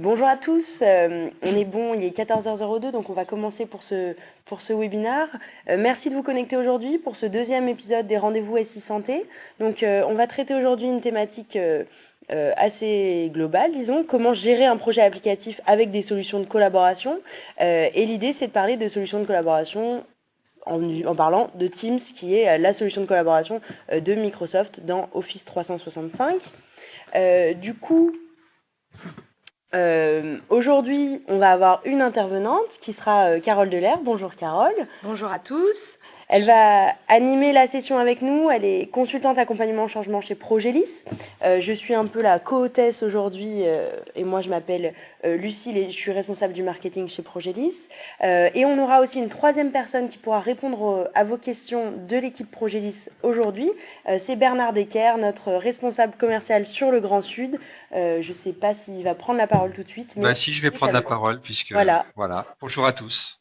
Bonjour à tous, on est bon, il est 14h02, donc on va commencer pour ce webinaire. Merci de vous connecter aujourd'hui pour ce deuxième épisode des rendez-vous SI Santé. Donc on va traiter aujourd'hui une thématique assez globale, disons, comment gérer un projet applicatif avec des solutions de collaboration. Et l'idée, c'est de parler de solutions de collaboration en parlant de Teams, qui est la solution de collaboration de Microsoft dans Office 365. Du coup, aujourd'hui, on va avoir une intervenante qui sera Carole Delair. Bonjour Carole. Bonjour à tous. Elle va animer la session avec nous. Elle est consultante accompagnement changement chez Progélis. Je suis un peu la co-hôtesse aujourd'hui et moi je m'appelle Lucille et je suis responsable du marketing chez Progélis. Et on aura aussi une troisième personne qui pourra répondre à vos questions de l'équipe Progélis aujourd'hui. C'est Bernard Decker, notre responsable commercial sur le Grand Sud. Je ne sais pas s'il va prendre la parole tout de suite. Mais si, je vais prendre la parole puisque voilà. Bonjour à tous.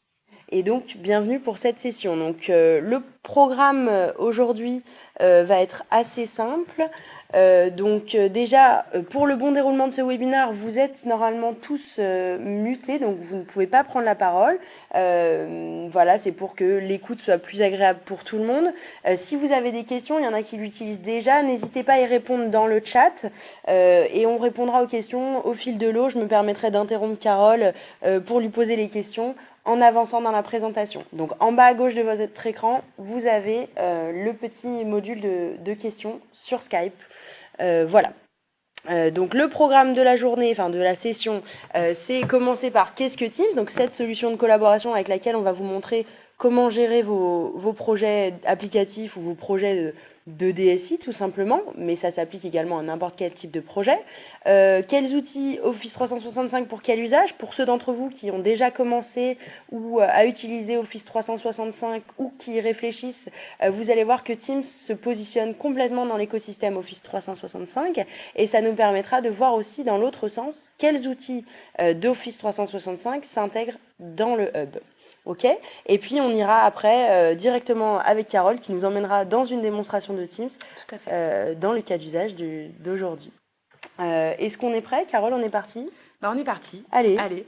Et donc, bienvenue pour cette session. Donc, le programme aujourd'hui va être assez simple. Déjà, pour le bon déroulement de ce webinaire, vous êtes normalement tous mutés, donc vous ne pouvez pas prendre la parole. Voilà, c'est pour que l'écoute soit plus agréable pour tout le monde. Si vous avez des questions, il y en a qui l'utilisent déjà, n'hésitez pas à y répondre dans le chat et on répondra aux questions au fil de l'eau. Je me permettrai d'interrompre Carole pour lui poser les questions en avançant dans la présentation. Donc en bas à gauche de votre écran, vous avez le petit module de questions sur Skype. Voilà. Donc le programme de la journée, enfin de la session, c'est commencer par qu'est-ce que Teams, donc cette solution de collaboration avec laquelle on va vous montrer comment gérer vos projets applicatifs ou vos projets de DSI tout simplement, mais ça s'applique également à n'importe quel type de projet. Quels outils Office 365 pour quel usage? Pour ceux d'entre vous qui ont déjà commencé ou à utiliser Office 365 ou qui y réfléchissent, vous allez voir que Teams se positionne complètement dans l'écosystème Office 365 et ça nous permettra de voir aussi dans l'autre sens quels outils d'Office 365 s'intègrent dans le hub. Ok. Et puis on ira après directement avec Carole qui nous emmènera dans une démonstration de Teams. Tout à fait. Dans le cas d'usage d'aujourd'hui. Est-ce qu'on est prêt, Carole? On est parti? On est parti. Allez.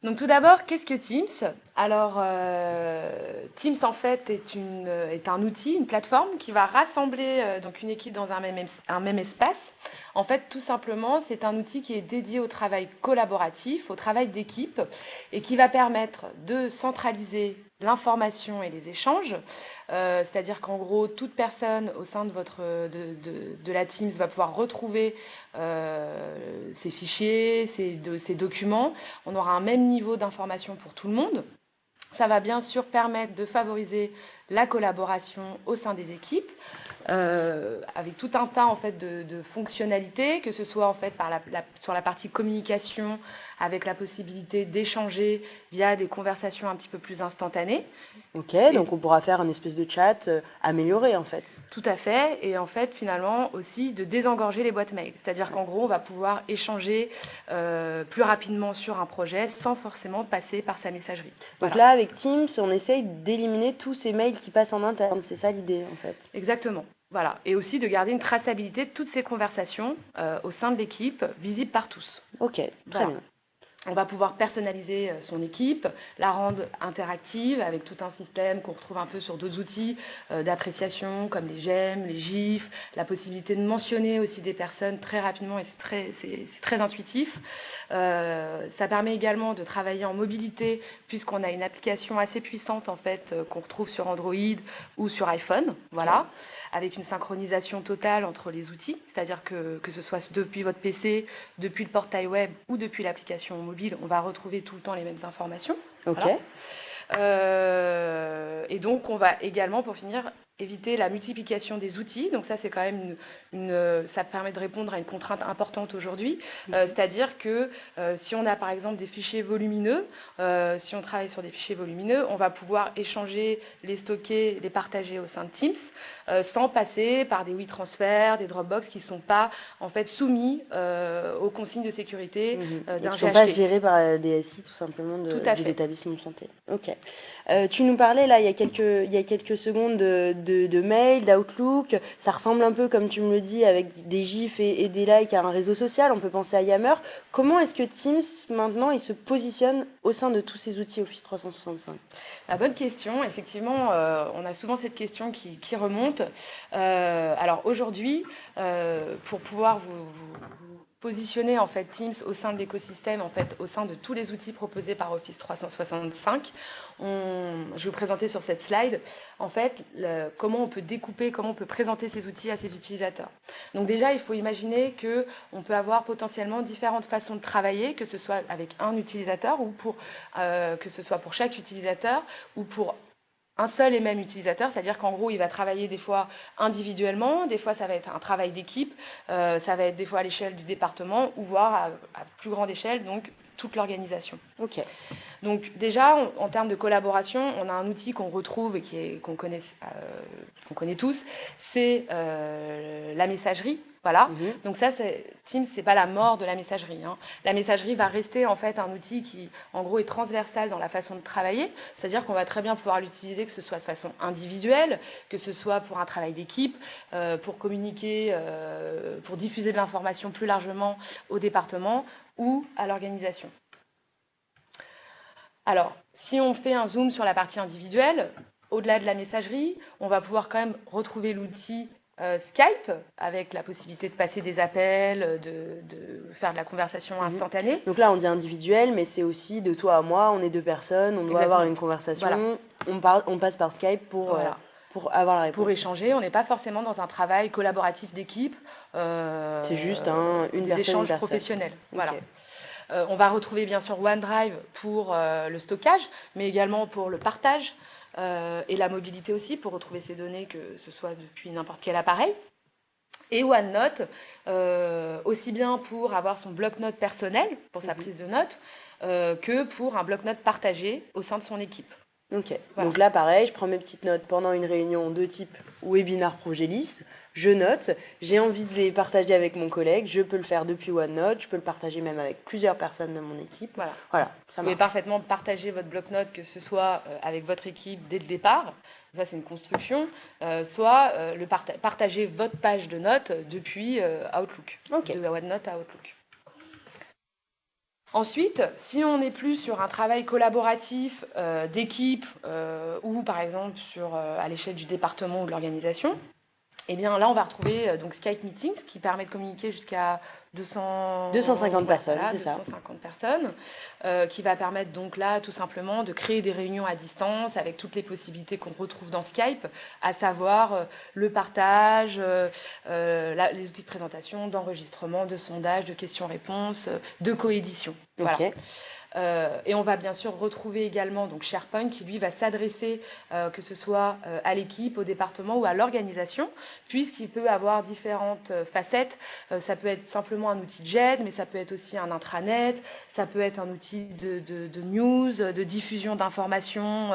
Donc tout d'abord, qu'est-ce que Teams? Alors Teams en fait est un outil, une plateforme qui va rassembler donc une équipe dans un même espace. En fait, tout simplement, c'est un outil qui est dédié au travail collaboratif, au travail d'équipe et qui va permettre de centraliser l'information et les échanges. C'est-à-dire qu'en gros, toute personne au sein de la Teams va pouvoir retrouver ses fichiers, ses documents. On aura un même niveau d'information pour tout le monde. Ça va bien sûr permettre de favoriser la collaboration au sein des équipes, avec tout un tas en fait de fonctionnalités, que ce soit en fait sur la partie communication, avec la possibilité d'échanger via des conversations un petit peu plus instantanées. Ok, donc on pourra faire une espèce de chat amélioré en fait. Tout à fait, et en fait finalement aussi de désengorger les boîtes mail, c'est-à-dire qu'en gros on va pouvoir échanger plus rapidement sur un projet sans forcément passer par sa messagerie. Donc là avec Teams on essaye d'éliminer tous ces mails qui passent en interne, c'est ça l'idée en fait. Exactement. Voilà, et aussi de garder une traçabilité de toutes ces conversations au sein de l'équipe, visible par tous. Ok, très bien. On va pouvoir personnaliser son équipe, la rendre interactive avec tout un système qu'on retrouve un peu sur d'autres outils d'appréciation comme les j'aime, les gifs, la possibilité de mentionner aussi des personnes très rapidement et c'est très intuitif. Ça permet également de travailler en mobilité puisqu'on a une application assez puissante en fait qu'on retrouve sur Android ou sur iPhone, voilà, avec une synchronisation totale entre les outils, c'est-à-dire que ce soit depuis votre PC, depuis le portail web ou depuis l'application mobile, on va retrouver tout le temps les mêmes informations. Ok. Voilà. Et donc, on va également, pour finir, éviter la multiplication des outils. Donc ça, c'est quand même ça permet de répondre à une contrainte importante aujourd'hui. C'est-à-dire que si on a par exemple des fichiers volumineux, si on travaille sur des fichiers volumineux, on va pouvoir échanger, les stocker, les partager au sein de Teams sans passer par des WeTransfer, des Dropbox qui ne sont pas en fait soumis aux consignes de sécurité d'un GHT. Qui ne sont pas gérés par la DSI tout simplement de l'établissement de santé. Ok. Tu nous parlais là il y a quelques secondes de de mails, d'Outlook. Ça ressemble un peu, comme tu me le dis, avec des gifs et des likes à un réseau social. On peut penser à Yammer. Comment est-ce que Teams, maintenant, il se positionne au sein de tous ces outils Office 365? La bonne question. Effectivement, on a souvent cette question qui remonte. Alors aujourd'hui, pour pouvoir vous positionner en fait Teams au sein de l'écosystème, en fait, au sein de tous les outils proposés par Office 365, je vais vous présenter sur cette slide en fait comment on peut découper, comment on peut présenter ces outils à ses utilisateurs. Donc déjà, il faut imaginer que on peut avoir potentiellement différentes façons de travailler, que ce soit avec un utilisateur ou que ce soit pour chaque utilisateur ou pour un seul et même utilisateur, c'est-à-dire qu'en gros, il va travailler des fois individuellement, des fois ça va être un travail d'équipe, ça va être des fois à l'échelle du département ou voire à plus grande échelle, donc toute l'organisation. Ok. Donc déjà, en termes de collaboration, on a un outil qu'on retrouve et qu'on connaît tous, c'est la messagerie. Voilà. Donc ça, Teams, c'est pas la mort de la messagerie. Hein. La messagerie va rester en fait un outil qui, en gros, est transversal dans la façon de travailler. C'est-à-dire qu'on va très bien pouvoir l'utiliser, que ce soit de façon individuelle, que ce soit pour un travail d'équipe, pour communiquer, pour diffuser de l'information plus largement au département ou à l'organisation. Alors, si on fait un zoom sur la partie individuelle, au-delà de la messagerie, on va pouvoir quand même retrouver l'outil Skype, avec la possibilité de passer des appels, de faire de la conversation instantanée. Donc là, on dit individuel, mais c'est aussi de toi à moi, on est deux personnes, on doit avoir une conversation, voilà. On passe par Skype pour avoir la réponse. Pour échanger, on n'est pas forcément dans un travail collaboratif d'équipe. C'est juste des échanges professionnels. Voilà. On va retrouver bien sûr OneDrive pour le stockage, mais également pour le partage et la mobilité aussi, pour retrouver ces données, que ce soit depuis n'importe quel appareil. Et OneNote, aussi bien pour avoir son bloc-notes personnel, pour sa prise de notes, que pour un bloc-notes partagé au sein de son équipe. Ok, voilà. Donc là pareil, je prends mes petites notes pendant une réunion de type webinar Progélis, je note, j'ai envie de les partager avec mon collègue, je peux le faire depuis OneNote, je peux le partager même avec plusieurs personnes de mon équipe. Voilà, ça vous pouvez parfaitement partager votre bloc-notes, que ce soit avec votre équipe dès le départ, ça c'est une construction, soit partager votre page de notes depuis Outlook, de OneNote à Outlook. Ensuite, si on n'est plus sur un travail collaboratif d'équipe ou par exemple à l'échelle du département ou de l'organisation, eh bien là on va retrouver donc Skype Meetings qui permet de communiquer jusqu'à 250 personnes, c'est ça. 250 personnes, qui va permettre donc là tout simplement de créer des réunions à distance avec toutes les possibilités qu'on retrouve dans Skype, à savoir le partage, les outils de présentation, d'enregistrement, de sondage, de questions-réponses, de coédition. Voilà. Et on va bien sûr retrouver également donc SharePoint qui lui va s'adresser que ce soit à l'équipe, au département ou à l'organisation, puisqu'il peut avoir différentes facettes. Ça peut être simplement un outil de jet, mais ça peut être aussi un intranet, ça peut être un outil de news, de diffusion d'informations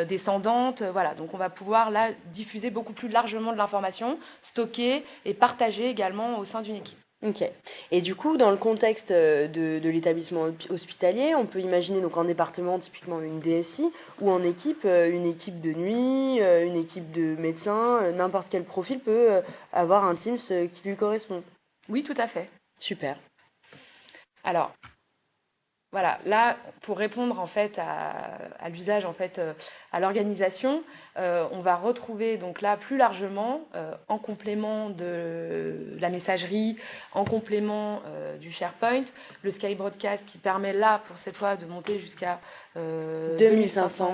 descendantes. Voilà, donc on va pouvoir là diffuser beaucoup plus largement de l'information, stocker et partager également au sein d'une équipe. Ok. Et du coup, dans le contexte de l'établissement hospitalier, on peut imaginer donc en département typiquement une DSI ou en équipe une équipe de nuit, une équipe de médecins, n'importe quel profil peut avoir un Teams qui lui correspond. Oui, tout à fait. Super. Alors, voilà, là, pour répondre en fait à l'usage, en fait, à l'organisation, on va retrouver donc là plus largement, en complément de la messagerie, en complément du SharePoint, le Sky Broadcast qui permet là, pour cette fois, de monter jusqu'à 2500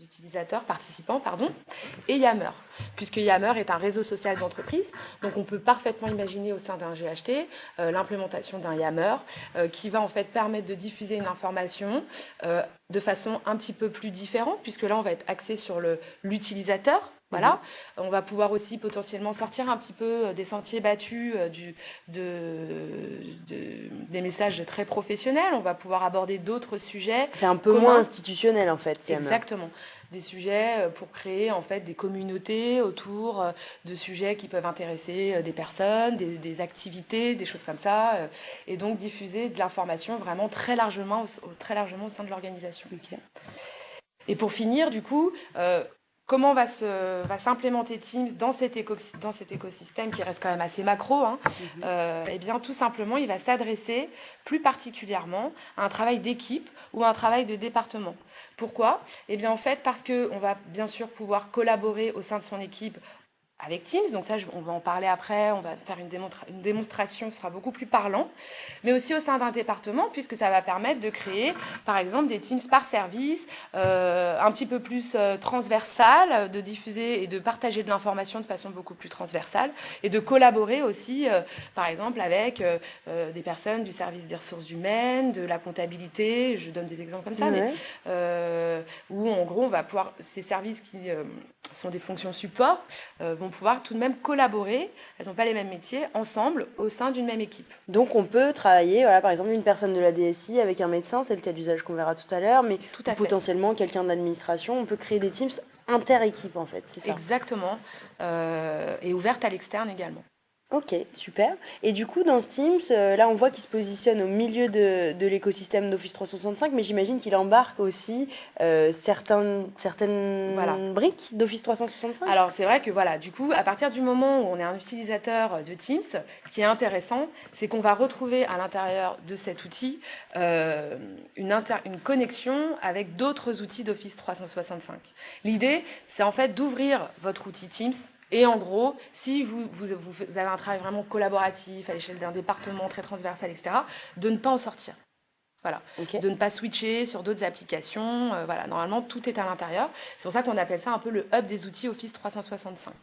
utilisateurs, participants, pardon, et Yammer, puisque Yammer est un réseau social d'entreprise, donc on peut parfaitement imaginer au sein d'un GHT l'implémentation d'un Yammer qui va en fait permettre de diffuser une information de façon un petit peu plus différente, puisque là on va être axé sur l'utilisateur. Voilà, on va pouvoir aussi potentiellement sortir un petit peu des sentiers battus des messages très professionnels. On va pouvoir aborder d'autres sujets. C'est un peu moins institutionnel en fait. Exactement. Des sujets pour créer en fait des communautés autour de sujets qui peuvent intéresser des personnes, des activités, des choses comme ça, et donc diffuser de l'information vraiment très largement au sein de l'organisation. Okay. Et pour finir, du coup, comment va s'implémenter Teams dans cet écosystème qui reste quand même assez macro, hein. Eh bien, tout simplement, il va s'adresser plus particulièrement à un travail d'équipe ou à un travail de département. Pourquoi? Eh bien, en fait, parce qu'on va bien sûr pouvoir collaborer au sein de son équipe avec Teams, donc ça, on va en parler après, on va faire une démonstration, ce sera beaucoup plus parlant, mais aussi au sein d'un département, puisque ça va permettre de créer, par exemple, des Teams par service, un petit peu plus transversal, de diffuser et de partager de l'information de façon beaucoup plus transversale, et de collaborer aussi, par exemple, avec des personnes du service des ressources humaines, de la comptabilité, je donne des exemples comme ça, mais où en gros, on va pouvoir, ces services qui sont des fonctions support, vont pouvoir tout de même collaborer, elles n'ont pas les mêmes métiers, ensemble, au sein d'une même équipe. Donc on peut travailler, voilà, par exemple, une personne de la DSI avec un médecin, c'est le cas d'usage qu'on verra tout à l'heure, mais potentiellement quelqu'un de l'administration, on peut créer des teams inter-équipes en fait, c'est ça? Exactement, et ouvertes à l'externe également. Ok, super. Et du coup, dans ce Teams, là, on voit qu'il se positionne au milieu de l'écosystème d'Office 365, mais j'imagine qu'il embarque aussi certaines briques d'Office 365. Alors, c'est vrai que voilà, du coup, à partir du moment où on est un utilisateur de Teams, ce qui est intéressant, c'est qu'on va retrouver à l'intérieur de cet outil une connexion avec d'autres outils d'Office 365. L'idée, c'est en fait d'ouvrir votre outil Teams. Et en gros, si vous avez un travail vraiment collaboratif à l'échelle d'un département très transversal, etc., de ne pas en sortir. Voilà. De ne pas switcher sur d'autres applications. Voilà. Normalement, tout est à l'intérieur. C'est pour ça qu'on appelle ça un peu le hub des outils Office 365.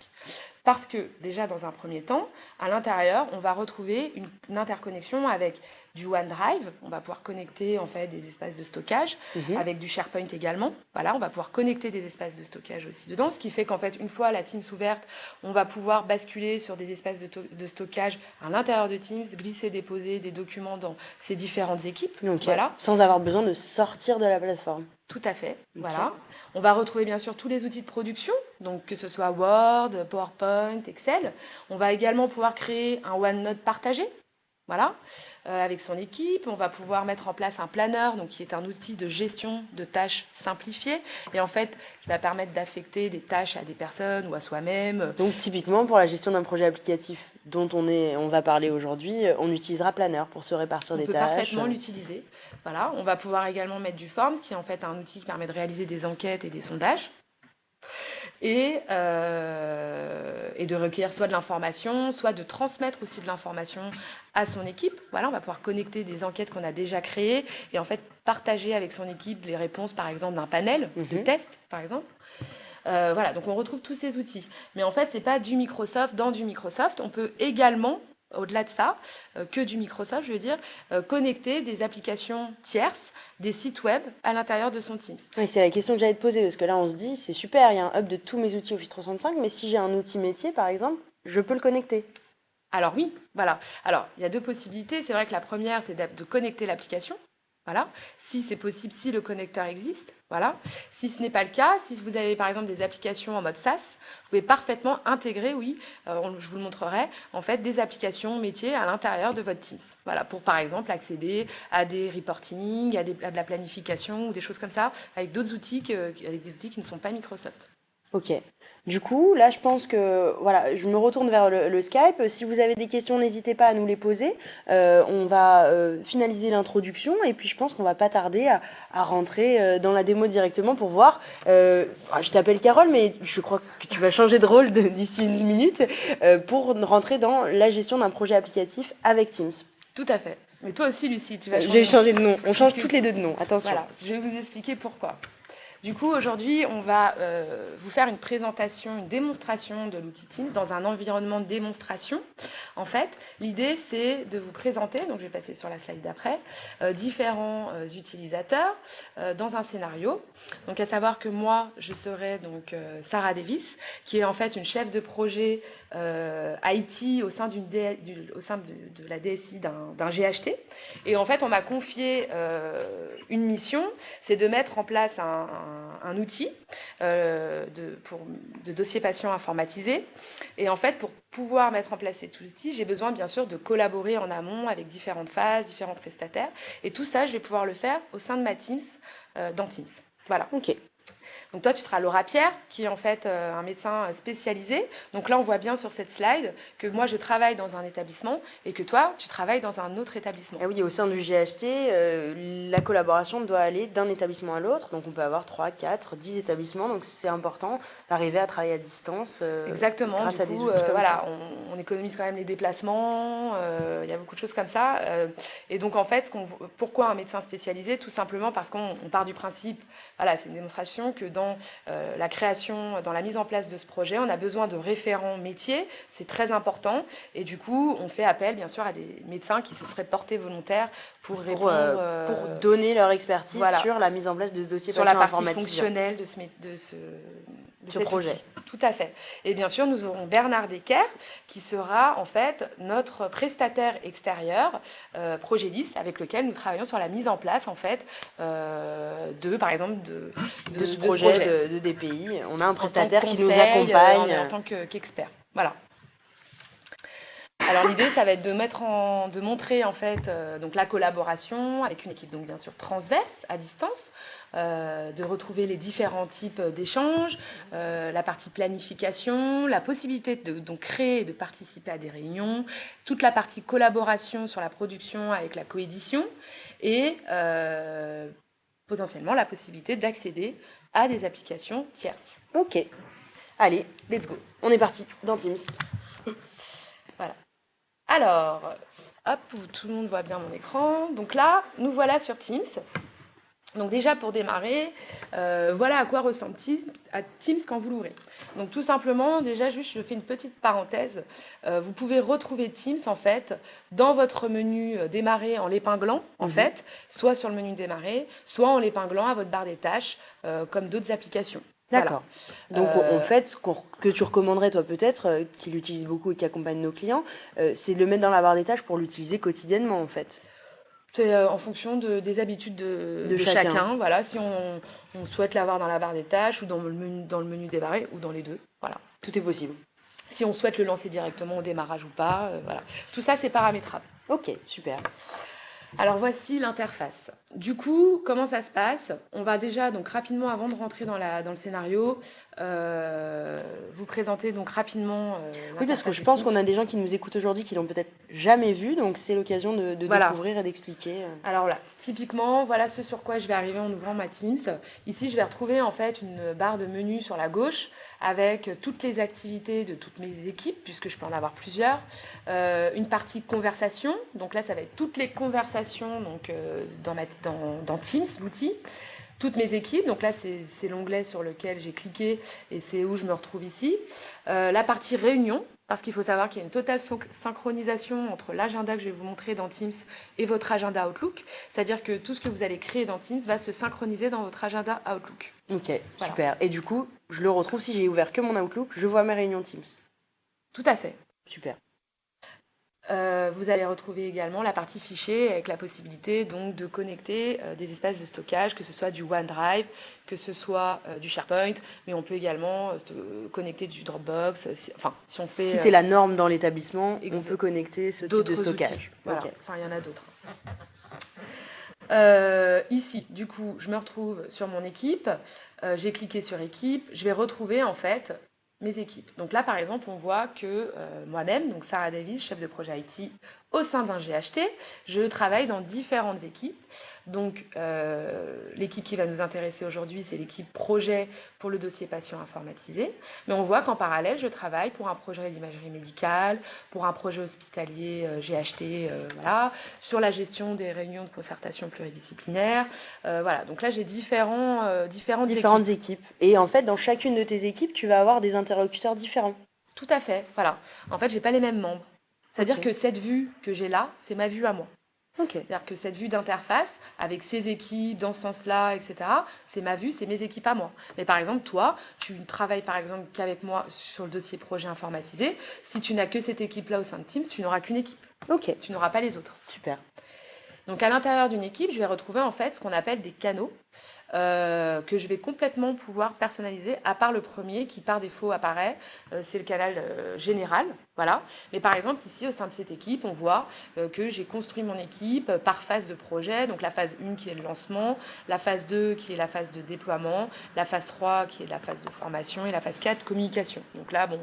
Parce que déjà, dans un premier temps, à l'intérieur, on va retrouver une interconnexion avec du OneDrive. On va pouvoir connecter en fait des espaces de stockage, avec du SharePoint également. Voilà, on va pouvoir connecter des espaces de stockage aussi dedans, ce qui fait qu'en fait, une fois la Teams ouverte, on va pouvoir basculer sur des espaces de stockage à l'intérieur de Teams, glisser, déposer des documents dans ces différentes équipes. Voilà. Sans avoir besoin de sortir de la plateforme. Tout à fait, voilà. On va retrouver bien sûr tous les outils de production, donc que ce soit Word, PowerPoint, Excel. On va également pouvoir créer un OneNote partagé, voilà, avec son équipe. On va pouvoir mettre en place un planner, donc qui est un outil de gestion de tâches simplifiées, et en fait, qui va permettre d'affecter des tâches à des personnes ou à soi-même. Donc typiquement, pour la gestion d'un projet applicatif dont on va parler aujourd'hui, on utilisera Planner pour se répartir des tâches. On peut parfaitement l'utiliser. Voilà. On va pouvoir également mettre du Forms, qui est en fait un outil qui permet de réaliser des enquêtes et des sondages. Et de recueillir soit de l'information, soit de transmettre aussi de l'information à son équipe. Voilà, on va pouvoir connecter des enquêtes qu'on a déjà créées et en fait partager avec son équipe les réponses, par exemple, d'un panel de tests, par exemple. Voilà, donc on retrouve tous ces outils. Mais en fait, ce n'est pas du Microsoft dans du Microsoft. On peut également, au-delà de ça, que du Microsoft, je veux dire, connecter des applications tierces, des sites web à l'intérieur de son Teams. Oui, c'est la question que j'allais te poser, parce que là, on se dit, c'est super, il y a un hub de tous mes outils Office 365, mais si j'ai un outil métier, par exemple, je peux le connecter. Alors oui, voilà. Alors, il y a deux possibilités. C'est vrai que la première, c'est de connecter l'application. Voilà, si c'est possible, si le connecteur existe, voilà. Si ce n'est pas le cas, si vous avez par exemple des applications en mode SaaS, vous pouvez parfaitement intégrer, oui, je vous le montrerai, en fait, des applications métiers à l'intérieur de votre Teams. Voilà, pour par exemple accéder à des reporting, à de la planification ou des choses comme ça, avec d'autres outils, avec des outils qui ne sont pas Microsoft. Ok. Du coup, là, je pense que voilà, je me retourne vers le Skype. Si vous avez des questions, n'hésitez pas à nous les poser. On va finaliser l'introduction et puis je pense qu'on va pas tarder à rentrer dans la démo directement pour voir. Je t'appelle Carole, mais je crois que tu vas changer de rôle d'ici une minute pour rentrer dans la gestion d'un projet applicatif avec Teams. Tout à fait. Mais toi aussi, Lucie, tu vas changer. Je vais changer de nom. On change toutes les deux de nom. Attention. Voilà, je vais vous expliquer pourquoi. Du coup, aujourd'hui, on va vous faire une présentation, une démonstration de l'outil Teams dans un environnement de démonstration. En fait, l'idée, c'est de vous présenter, donc je vais passer sur la slide d'après, différents utilisateurs dans un scénario. Donc, à savoir que moi, je serai donc Sarah Davis, qui est en fait une chef de projet IT au sein de la DSI d'un GHT. Et en fait, on m'a confié une mission, c'est de mettre en place un outil de dossier patient informatisé. Et en fait, pour pouvoir mettre en place cet outil, j'ai besoin bien sûr de collaborer en amont avec différentes phases, différents prestataires. Et tout ça, je vais pouvoir le faire au sein de ma Teams, dans Teams. Voilà. Ok. Donc toi, tu seras Laura Pierre, qui est en fait un médecin spécialisé. Donc là, on voit bien sur cette slide que moi, je travaille dans un établissement et que toi, tu travailles dans un autre établissement. Ah oui, au sein du GHT, la collaboration doit aller d'un établissement à l'autre. Donc on peut avoir 3, 4, 10 établissements. Donc c'est important d'arriver à travailler à distance Exactement. grâce à des outils comme voilà, ça. on économise quand même les déplacements. Il y a beaucoup de choses comme ça. Et donc en fait, pourquoi un médecin spécialisé? Tout simplement parce qu'on part du principe, voilà, c'est une démonstration que dans la création, dans la mise en place de ce projet, on a besoin de référents métiers. C'est très important. Et du coup, on fait appel bien sûr à des médecins qui se seraient portés volontaires pour répondre, pour donner leur expertise voilà, sur la mise en place de ce dossier sur la patient partie informatisé. fonctionnelle de ce projet. Outil. Tout à fait. Et bien sûr, nous aurons Bernard Decker qui sera en fait notre prestataire extérieur, Progélis, avec lequel nous travaillons sur la mise en place en fait par exemple de ce projet de DPI. On a un prestataire qui nous accompagne en tant qu'expert. Voilà. Alors l'idée, ça va être de montrer en fait donc la collaboration avec une équipe donc bien sûr transverse à distance, de retrouver les différents types d'échanges, la partie planification, la possibilité de donc créer et de participer à des réunions, toute la partie collaboration sur la production avec la coédition et potentiellement la possibilité d'accéder à des applications tierces. Ok, allez, let's go. On est parti dans Teams. Voilà. Alors, hop, tout le monde voit bien mon écran. Donc là, nous voilà sur Teams. Donc déjà, pour démarrer, voilà à quoi ressemble Teams quand vous l'ouvrez. Donc tout simplement, déjà, juste, je fais une petite parenthèse. Vous pouvez retrouver Teams, en fait, dans votre menu démarrer en l'épinglant, en fait, soit sur le menu démarrer, soit en l'épinglant à votre barre des tâches, comme d'autres applications. D'accord. Voilà. Donc, en fait, ce que tu recommanderais, toi, peut-être, qui l'utilise beaucoup et qui accompagne nos clients, c'est de le mettre dans la barre des tâches pour l'utiliser quotidiennement, en fait. C'est en fonction des habitudes de chacun. Voilà, si on souhaite l'avoir dans la barre des tâches ou dans le menu démarrer ou dans les deux. Voilà. Tout est possible. Si on souhaite le lancer directement au démarrage ou pas, voilà. Tout ça, c'est paramétrable. Ok, super. Alors voici l'interface. Du coup, comment ça se passe? On va déjà, donc rapidement, avant de rentrer dans le scénario, vous présenter donc rapidement oui, parce que je pense qu'on a des gens qui nous écoutent aujourd'hui qui l'ont peut-être jamais vu, donc c'est l'occasion de découvrir et d'expliquer. Alors là, typiquement, voilà ce sur quoi je vais arriver en ouvrant ma Teams. Ici, je vais retrouver en fait une barre de menu sur la gauche avec toutes les activités de toutes mes équipes, puisque je peux en avoir plusieurs. Une partie conversation, donc là, ça va être toutes les conversations donc, dans Teams, l'outil. Toutes mes équipes, donc là c'est l'onglet sur lequel j'ai cliqué et c'est où je me retrouve ici. La partie réunion, parce qu'il faut savoir qu'il y a une totale synchronisation entre l'agenda que je vais vous montrer dans Teams et votre agenda Outlook. C'est-à-dire que tout ce que vous allez créer dans Teams va se synchroniser dans votre agenda Outlook. Ok, voilà. Super. Et du coup, je le retrouve si j'ai ouvert que mon Outlook, je vois mes réunions Teams. Tout à fait. Super. Vous allez retrouver également la partie fichier avec la possibilité donc de connecter des espaces de stockage, que ce soit du OneDrive, que ce soit du SharePoint, mais on peut également connecter du Dropbox. Si on fait, si c'est la norme dans l'établissement, on peut connecter ce type de stockage. Voilà. Okay. Enfin, il y en a d'autres. Ici, du coup, je me retrouve sur mon équipe. J'ai cliqué sur équipe. Je vais retrouver en fait mes équipes. Donc là, par exemple, on voit que moi-même, donc Sarah Davis, chef de projet IT au sein d'un GHT, je travaille dans différentes équipes. Donc, l'équipe qui va nous intéresser aujourd'hui, c'est l'équipe projet pour le dossier patient informatisé. Mais on voit qu'en parallèle, je travaille pour un projet d'imagerie médicale, pour un projet hospitalier GHT, voilà, sur la gestion des réunions de concertation pluridisciplinaire. Voilà, donc là, j'ai différentes équipes. Et en fait, dans chacune de tes équipes, tu vas avoir des interlocuteurs différents. Tout à fait, voilà. En fait, je n'ai pas les mêmes membres. C'est-à-dire que cette vue que j'ai là, c'est ma vue à moi. Okay. C'est-à-dire que cette vue d'interface, avec ces équipes, dans ce sens-là, etc., c'est ma vue, c'est mes équipes à moi. Mais par exemple, toi, tu travailles par exemple qu'avec moi sur le dossier projet informatisé. Si tu n'as que cette équipe-là au sein de Teams, tu n'auras qu'une équipe. Ok. Tu n'auras pas les autres. Super. Donc à l'intérieur d'une équipe, je vais retrouver en fait ce qu'on appelle des canaux. que je vais complètement pouvoir personnaliser, à part le premier qui par défaut apparaît, c'est le canal général, voilà. Mais par exemple ici au sein de cette équipe, on voit que j'ai construit mon équipe par phase de projet, donc la phase 1 qui est le lancement, la phase 2 qui est la phase de déploiement, la phase 3 qui est la phase de formation et la phase 4 communication. Donc là, bon,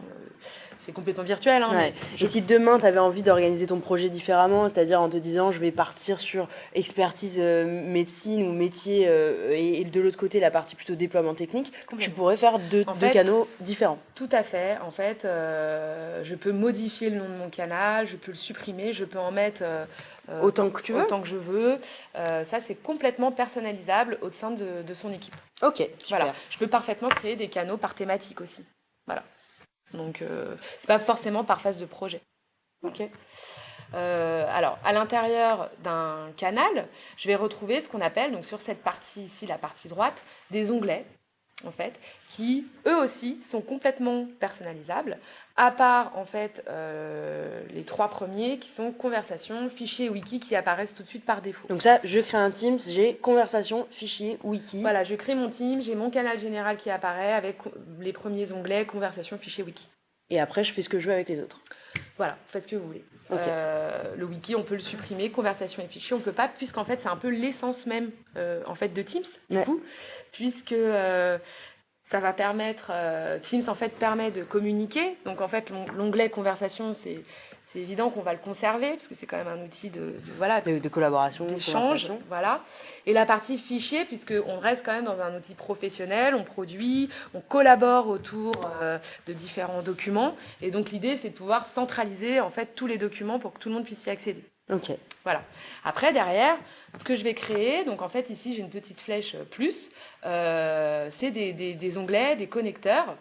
c'est complètement virtuel. Hein, ouais. Et si demain tu avais envie d'organiser ton projet différemment, c'est-à-dire en te disant je vais partir sur expertise médecine ou métier et de l'autre côté la partie plutôt déploiement technique, tu pourrais faire deux canaux différents. Tout à fait. En fait, je peux modifier le nom de mon canal, je peux le supprimer, je peux en mettre autant que tu veux. Autant que je veux. Ça, c'est complètement personnalisable au sein de son équipe. Ok, super. Voilà. Je peux parfaitement créer des canaux par thématique aussi. Voilà. Donc, c'est pas forcément par phase de projet. Ok. Alors, à l'intérieur d'un canal, je vais retrouver ce qu'on appelle, donc sur cette partie ici, la partie droite, des onglets, en fait, qui, eux aussi, sont complètement personnalisables, à part, en fait, les 3 premiers, qui sont conversation, fichier, wiki, qui apparaissent tout de suite par défaut. Donc ça, je crée un Teams, j'ai conversation, fichier, wiki. Voilà, je crée mon Teams, j'ai mon canal général qui apparaît avec les premiers onglets, conversation, fichier, wiki. Et après, je fais ce que je veux avec les autres. Voilà, faites ce que vous voulez. Okay. Le wiki, on peut le supprimer, conversation et fichier, on ne peut pas, puisqu'en fait, c'est un peu l'essence même en fait, de Teams, du coup, puisque ça va permettre, Teams, en fait, permet de communiquer. Donc, en fait, l'onglet conversation, c'est évident qu'on va le conserver, parce que c'est quand même un outil de collaboration, d'échange. Voilà. Et la partie fichier, puisqu'on reste quand même dans un outil professionnel, on produit, on collabore autour de différents documents. Et donc, l'idée, c'est de pouvoir centraliser en fait, tous les documents pour que tout le monde puisse y accéder. Ok. Voilà. Après, derrière, ce que je vais créer, donc en fait, ici, j'ai une petite flèche plus, c'est des onglets, des connecteurs.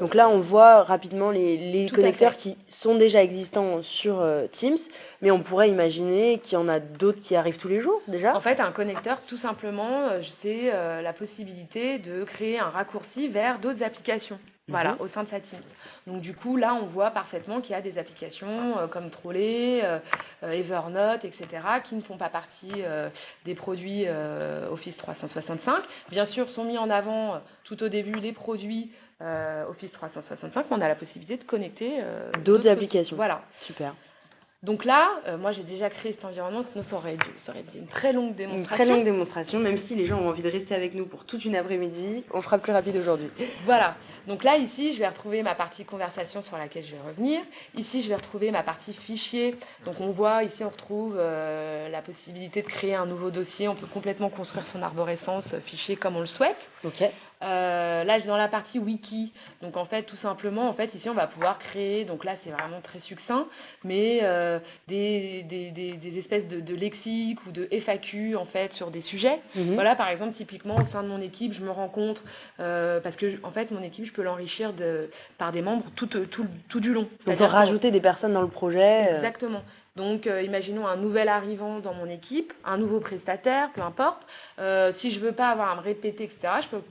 Donc là, on voit rapidement les connecteurs qui sont déjà existants sur Teams, mais on pourrait imaginer qu'il y en a d'autres qui arrivent tous les jours déjà. En fait, un connecteur, tout simplement, c'est la possibilité de créer un raccourci vers d'autres applications. Voilà, au sein de sa Teams. Donc du coup, là, on voit parfaitement qu'il y a des applications comme Trolley, Evernote, etc., qui ne font pas partie des produits Office 365. Bien sûr, sont mis en avant tout au début les produits Office 365, mais on a la possibilité de connecter d'autres applications. Voilà. Super. Donc là, moi j'ai déjà créé cet environnement, sinon ça aurait été une très longue démonstration. Une très longue démonstration, même si les gens ont envie de rester avec nous pour toute une après-midi, on fera plus rapide aujourd'hui. Voilà, donc là ici je vais retrouver ma partie conversation sur laquelle je vais revenir. Ici je vais retrouver ma partie fichier. Donc on voit, ici on retrouve la possibilité de créer un nouveau dossier. On peut complètement construire son arborescence fichier comme on le souhaite. Ok. Là, dans la partie wiki, donc en fait, tout simplement, en fait, ici, on va pouvoir créer, donc là, c'est vraiment très succinct, mais des espèces de lexiques ou de FAQ, en fait, sur des sujets. Voilà, par exemple, typiquement, au sein de mon équipe, je me rends compte, parce que, en fait, mon équipe, je peux l'enrichir par des membres tout du long. On peut rajouter des personnes dans le projet. Exactement. Donc, imaginons un nouvel arrivant dans mon équipe, un nouveau prestataire, peu importe. Si je ne veux pas avoir à me répéter, etc., je peux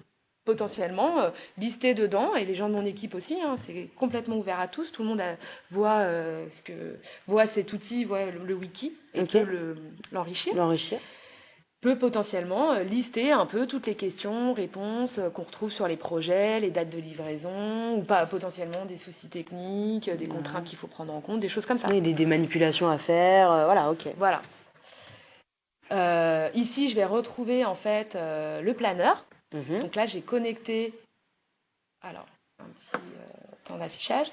potentiellement lister dedans, et les gens de mon équipe aussi, hein, c'est complètement ouvert à tous, tout le monde voit cet outil, voit le wiki, et peut l'enrichir. Peut potentiellement lister un peu toutes les questions, réponses qu'on retrouve sur les projets, les dates de livraison, ou pas potentiellement des soucis techniques, des contraintes qu'il faut prendre en compte, des choses comme ça. Oui, des manipulations à faire, voilà, ok. Voilà. Ici, je vais retrouver en fait le planeur. Donc là, j'ai connecté, alors un petit temps d'affichage,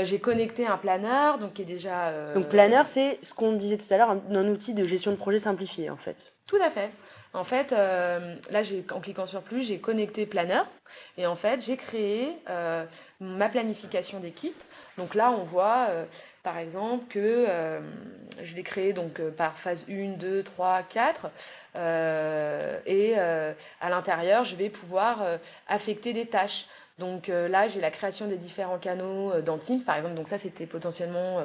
j'ai connecté un planeur, donc qui est déjà... Donc planeur, c'est ce qu'on disait tout à l'heure, un outil de gestion de projet simplifié en fait. Tout à fait. En fait, là, en cliquant sur plus, j'ai connecté planeur, et en fait, j'ai créé ma planification d'équipe. Donc là, on voit, par exemple, que je l'ai créé donc, par phase 1, 2, 3, 4. Et à l'intérieur, je vais pouvoir affecter des tâches. Donc là, j'ai la création des différents canaux dans Teams, par exemple. Donc ça, c'était potentiellement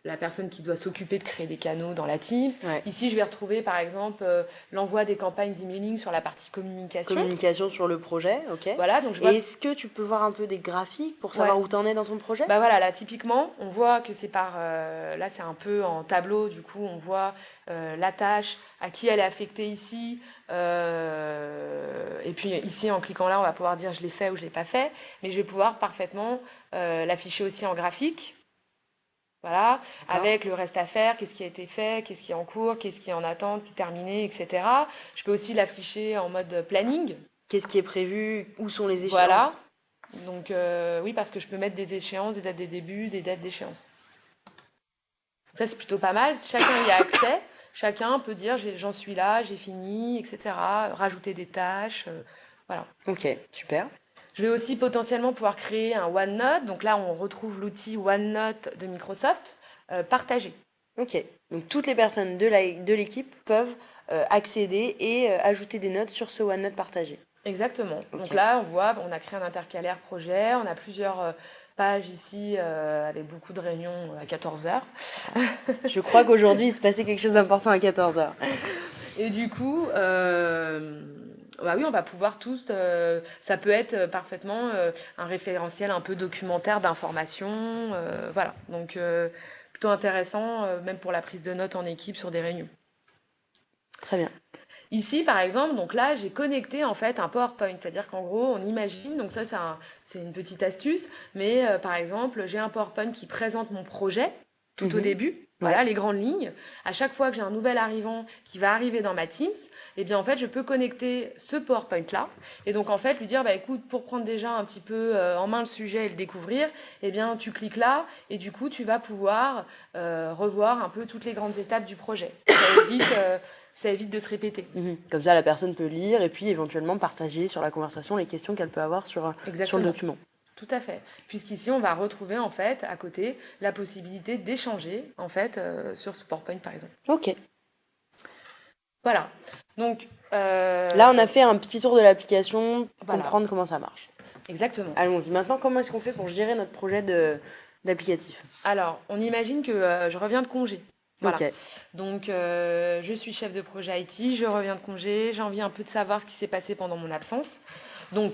la personne qui doit s'occuper de créer des canaux dans la Teams. Ouais. Ici, je vais retrouver par exemple l'envoi des campagnes d'emailing sur la partie communication. Communication sur le projet, ok. Voilà, donc je vois... Et est-ce que tu peux voir un peu des graphiques pour savoir où tu en es dans ton projet? Bah voilà, là typiquement, on voit que c'est par... là, c'est un peu en tableau, du coup, on voit la tâche, à qui elle est affectée ici. Et puis ici, en cliquant là, on va pouvoir dire je l'ai fait ou je ne l'ai pas fait. Mais je vais pouvoir parfaitement l'afficher aussi en graphique. Voilà, avec le reste à faire, qu'est-ce qui a été fait, qu'est-ce qui est en cours, qu'est-ce qui est en attente, qui est terminé, etc. Je peux aussi l'afficher en mode planning. Qu'est-ce qui est prévu, où sont les échéances? Voilà, donc oui, parce que je peux mettre des échéances, des dates des débuts, des dates d'échéance. Ça, c'est plutôt pas mal. Chacun y a accès. Chacun peut dire j'en suis là, j'ai fini, etc. Rajouter des tâches. Voilà. Ok, super. Je vais aussi potentiellement pouvoir créer un OneNote. Donc là, on retrouve l'outil OneNote de Microsoft partagé. Ok, donc toutes les personnes de l'équipe peuvent accéder et ajouter des notes sur ce OneNote partagé. Exactement. Okay. Donc là, on voit, on a créé un intercalaire projet, on a plusieurs pages ici avec beaucoup de réunions à 14h. Je crois qu'aujourd'hui, il se passait quelque chose d'important à 14h. Et du coup, bah oui, on va pouvoir tous, ça peut être parfaitement un référentiel un peu documentaire d'information, voilà. Donc, plutôt intéressant, même pour la prise de notes en équipe sur des réunions. Très bien. Ici, par exemple, donc là, j'ai connecté en fait un PowerPoint, c'est-à-dire qu'en gros, on imagine, donc ça, c'est une petite astuce, mais par exemple, j'ai un PowerPoint qui présente mon projet tout au début, voilà, les grandes lignes. À chaque fois que j'ai un nouvel arrivant qui va arriver dans ma Teams, eh bien, en fait, je peux connecter ce PowerPoint-là et donc, en fait, lui dire, bah, écoute, pour prendre déjà un petit peu en main le sujet et le découvrir, eh bien, tu cliques là et du coup, tu vas pouvoir revoir un peu toutes les grandes étapes du projet. Ça évite de se répéter. Comme ça, la personne peut lire et puis éventuellement partager sur la conversation les questions qu'elle peut avoir sur le document. Tout à fait. Puisqu'ici, on va retrouver en fait à côté la possibilité d'échanger en fait sur ce PowerPoint par exemple. Ok. Voilà. Donc là, on a fait un petit tour de l'application pour comprendre comment ça marche. Exactement. Allons-y. Maintenant, comment est-ce qu'on fait pour gérer notre projet d'applicatif? Alors, on imagine que je reviens de congé. Voilà. Okay. Donc, je suis chef de projet IT, je reviens de congé, j'ai envie un peu de savoir ce qui s'est passé pendant mon absence. Donc,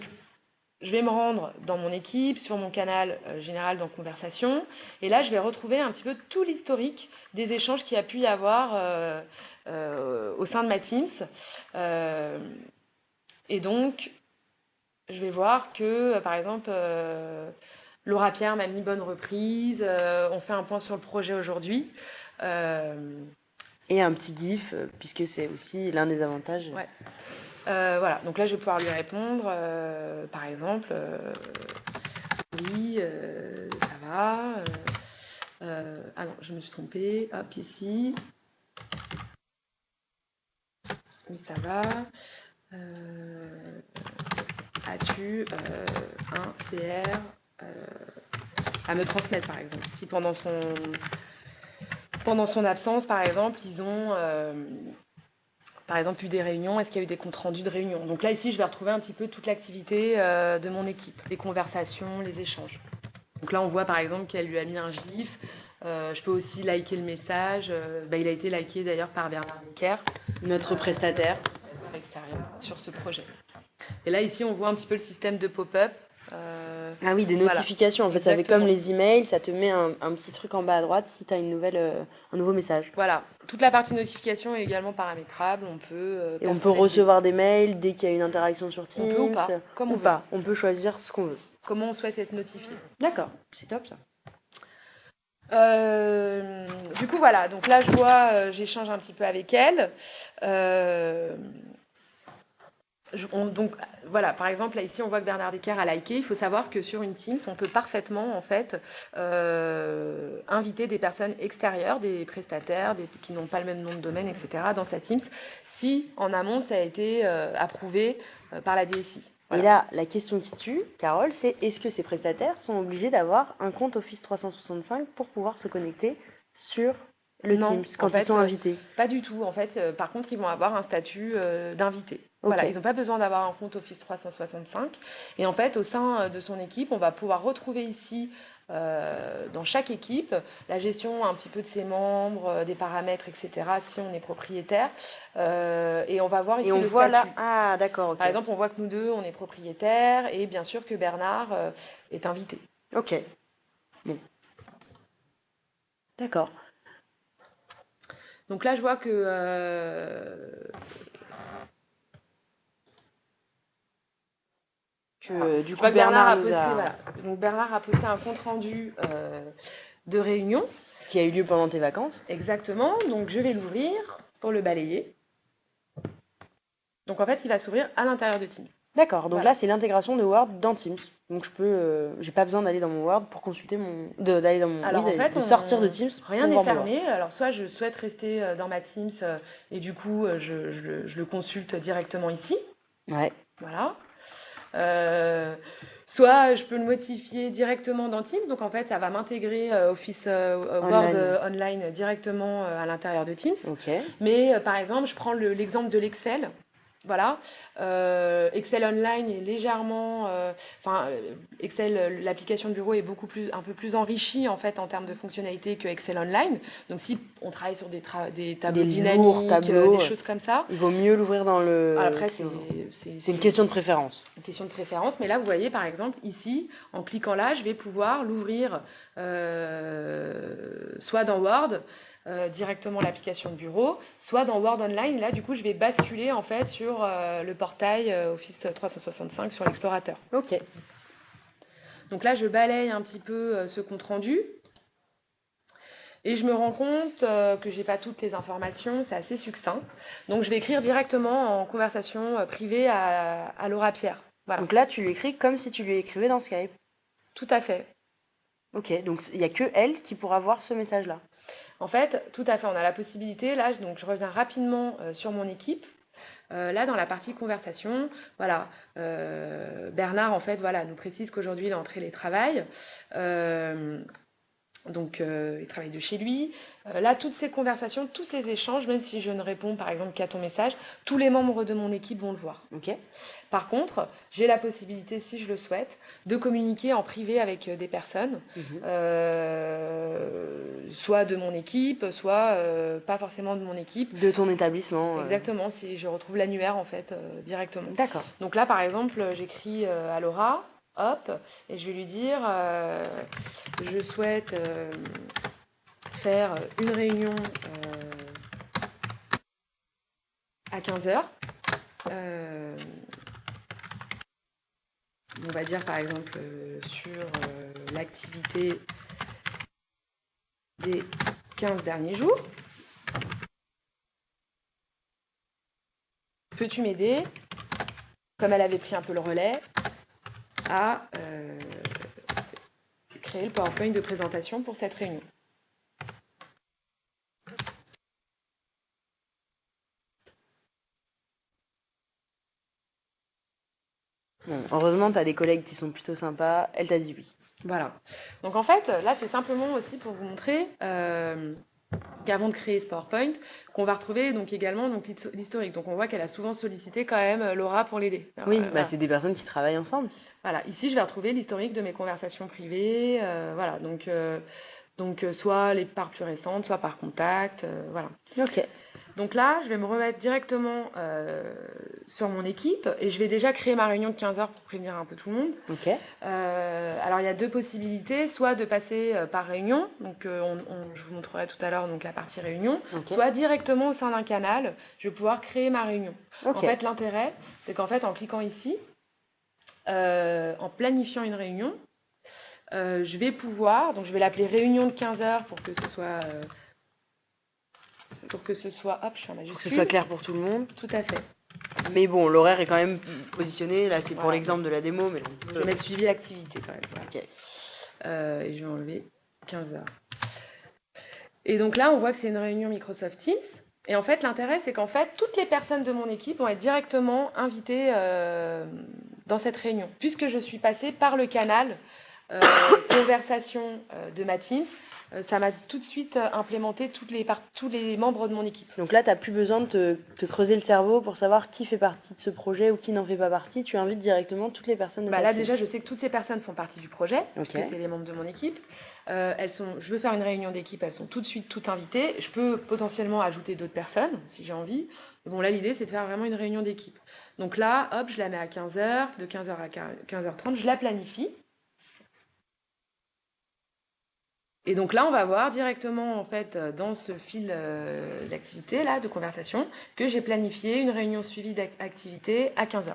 je vais me rendre dans mon équipe, sur mon canal général dans Conversation, et là, je vais retrouver un petit peu tout l'historique des échanges qu'il y a pu y avoir au sein de ma Teams. Et donc, je vais voir que, par exemple, Laura Pierre m'a mis bonne reprise, on fait un point sur le projet aujourd'hui. Et un petit GIF, puisque c'est aussi l'un des avantages. Ouais. Voilà, donc là je vais pouvoir lui répondre, par exemple, oui, ça va. Ah non, je me suis trompée. Hop, ici. Oui, ça va. As-tu un CR à me transmettre, par exemple? Si pendant son absence, par exemple, ils ont par exemple eu des réunions, est-ce qu'il y a eu des comptes rendus de réunions? Donc là, ici, je vais retrouver un petit peu toute l'activité de mon équipe, les conversations, les échanges. Donc là, on voit par exemple qu'elle lui a mis un GIF. Je peux aussi liker le message. Il a été liké d'ailleurs par Bernard Decker, notre prestataire extérieur sur ce projet. Et là, ici, on voit un petit peu le système de pop-up. Ah oui, des notifications. En fait, ça fait comme les emails, ça te met un petit truc en bas à droite si tu as un nouveau message. Voilà, toute la partie notification est également paramétrable. On peut et on peut recevoir des mails dès qu'il y a une interaction sur Teams. On peut ou pas, comme on veut. On peut choisir ce qu'on veut. Comment on souhaite être notifié. D'accord, c'est top ça. Du coup, voilà, donc là, je vois, j'échange un petit peu avec elle. Donc voilà, par exemple, là, ici, on voit que Bernard Decker a liké. Il faut savoir que sur une Teams, on peut parfaitement, en fait, inviter des personnes extérieures, des prestataires, qui n'ont pas le même nom de domaine, etc., dans sa Teams, si, en amont, ça a été approuvé par la DSI. Voilà. Et là, la question qui tue, Carole, c'est est-ce que ces prestataires sont obligés d'avoir un compte Office 365 pour pouvoir se connecter sur le Teams quand ils sont invités? Pas du tout. En fait, par contre, ils vont avoir un statut d'invité. Okay. Voilà, ils n'ont pas besoin d'avoir un compte Office 365. Et en fait, au sein de son équipe, on va pouvoir retrouver ici dans chaque équipe, la gestion un petit peu de ses membres, des paramètres, etc., si on est propriétaire. Et on va voir ici et on le voit statut. Là, ah d'accord, ok. Par exemple, on voit que nous deux, on est propriétaires et bien sûr que Bernard est invité. Ok, bon. D'accord. Donc là, je vois que du coup, Bernard a posté, voilà. Donc Bernard a posté un compte rendu de réunion. Qui a eu lieu pendant tes vacances. Exactement. Donc je vais l'ouvrir pour le balayer. Donc en fait, il va s'ouvrir à l'intérieur de Teams. D'accord. Donc voilà. Là, c'est l'intégration de Word dans Teams. Donc j'ai pas besoin d'aller dans mon Word pour consulter d'aller dans mon. Alors oui, en fait, de sortir de Teams. Rien n'est fermé. Alors soit je souhaite rester dans ma Teams et du coup je le consulte directement ici. Ouais. Voilà. Soit je peux le modifier directement dans Teams, donc en fait ça va m'intégrer Office Word Online directement à l'intérieur de Teams. Okay. Mais par exemple, je prends l'exemple de l'Excel. Voilà, Excel Online est légèrement, Excel, l'application de bureau est un peu plus enrichie en fait en termes de fonctionnalités que Excel Online. Donc si on travaille sur des tableaux dynamiques, des choses comme ça, il vaut mieux l'ouvrir dans le. Après c'est une question de préférence. Une question de préférence, mais là vous voyez par exemple ici, en cliquant là, je vais pouvoir l'ouvrir soit dans Word. Directement l'application de bureau, soit dans Word Online. Là, du coup, je vais basculer en fait sur le portail Office 365 sur l'explorateur. Ok. Donc là, je balaye un petit peu ce compte rendu. Et je me rends compte que j'ai pas toutes les informations, c'est assez succinct. Donc je vais écrire directement en conversation privée à Laura Pierre. Voilà. Donc là, tu lui écris comme si tu lui écrivais dans Skype. Tout à fait. Ok, donc il n'y a que elle qui pourra voir ce message-là. En fait, tout à fait, on a la possibilité, là, donc je reviens rapidement sur mon équipe. Là, dans la partie conversation, voilà, Bernard, en fait, voilà, nous précise qu'aujourd'hui, il est en télétravail. Donc, il travaille de chez lui. Là, toutes ces conversations, tous ces échanges, même si je ne réponds par exemple qu'à ton message, tous les membres de mon équipe vont le voir. Okay. Par contre, j'ai la possibilité, si je le souhaite, de communiquer en privé avec des personnes, soit de mon équipe, soit pas forcément de mon équipe. De ton établissement. Exactement, si je retrouve l'annuaire en fait directement. D'accord. Donc là, par exemple, j'écris à Laura. Hop, et je vais lui dire, je souhaite faire une réunion à 15h. On va dire par exemple sur l'activité des 15 derniers jours. Peux-tu m'aider, comme elle avait pris un peu le relais, à créer le PowerPoint de présentation pour cette réunion. Bon, heureusement, tu as des collègues qui sont plutôt sympas. Elle t'a dit oui. Voilà. Donc en fait, là, c'est simplement aussi pour vous montrer qu'avant de créer ce PowerPoint, qu'on va retrouver donc également donc, l'historique. Donc on voit qu'elle a souvent sollicité quand même Laura pour l'aider. Oui, voilà. C'est des personnes qui travaillent ensemble. Voilà, ici je vais retrouver l'historique de mes conversations privées. Voilà, donc soit les parts plus récentes, soit par contact. Voilà. Ok. Donc là, je vais me remettre directement sur mon équipe et je vais déjà créer ma réunion de 15h pour prévenir un peu tout le monde. Ok. Alors, il y a deux possibilités, soit de passer par réunion, donc je vous montrerai tout à l'heure donc, la partie réunion, soit directement au sein d'un canal, je vais pouvoir créer ma réunion. En fait, l'intérêt, c'est qu'en fait, en cliquant ici, en planifiant une réunion, je vais pouvoir, donc je vais l'appeler réunion de 15h pour que ce soit... hop, je suis en majuscule. Pour que ce soit clair pour tout le monde. Tout à fait. Mais bon, l'horaire est quand même positionné. Là, c'est pour l'exemple de la démo. Mais je vais mettre suivi l'activité quand même. Voilà. Okay. Et je vais enlever 15h. Et donc là, on voit que c'est une réunion Microsoft Teams. Et en fait, l'intérêt, c'est qu'en fait, toutes les personnes de mon équipe vont être directement invitées dans cette réunion, puisque je suis passée par le canal conversation de ma Teams, ça m'a tout de suite implémenté tous les membres de mon équipe. Donc là, tu n'as plus besoin de te creuser le cerveau pour savoir qui fait partie de ce projet ou qui n'en fait pas partie. Tu invites directement toutes les personnes de ta Là, team. déjà, je sais que toutes ces personnes font partie du projet, parce que c'est les membres de mon équipe. Je veux faire une réunion d'équipe, elles sont tout de suite toutes invitées. Je peux potentiellement ajouter d'autres personnes, si j'ai envie. Mais bon, là, l'idée, c'est de faire vraiment une réunion d'équipe. Donc là, hop, je la mets à 15h, de 15h à 15h30, je la planifie. Et donc là, on va voir directement, en fait, dans ce fil d'activité, là, de conversation, que j'ai planifié une réunion suivie d'activité à 15h.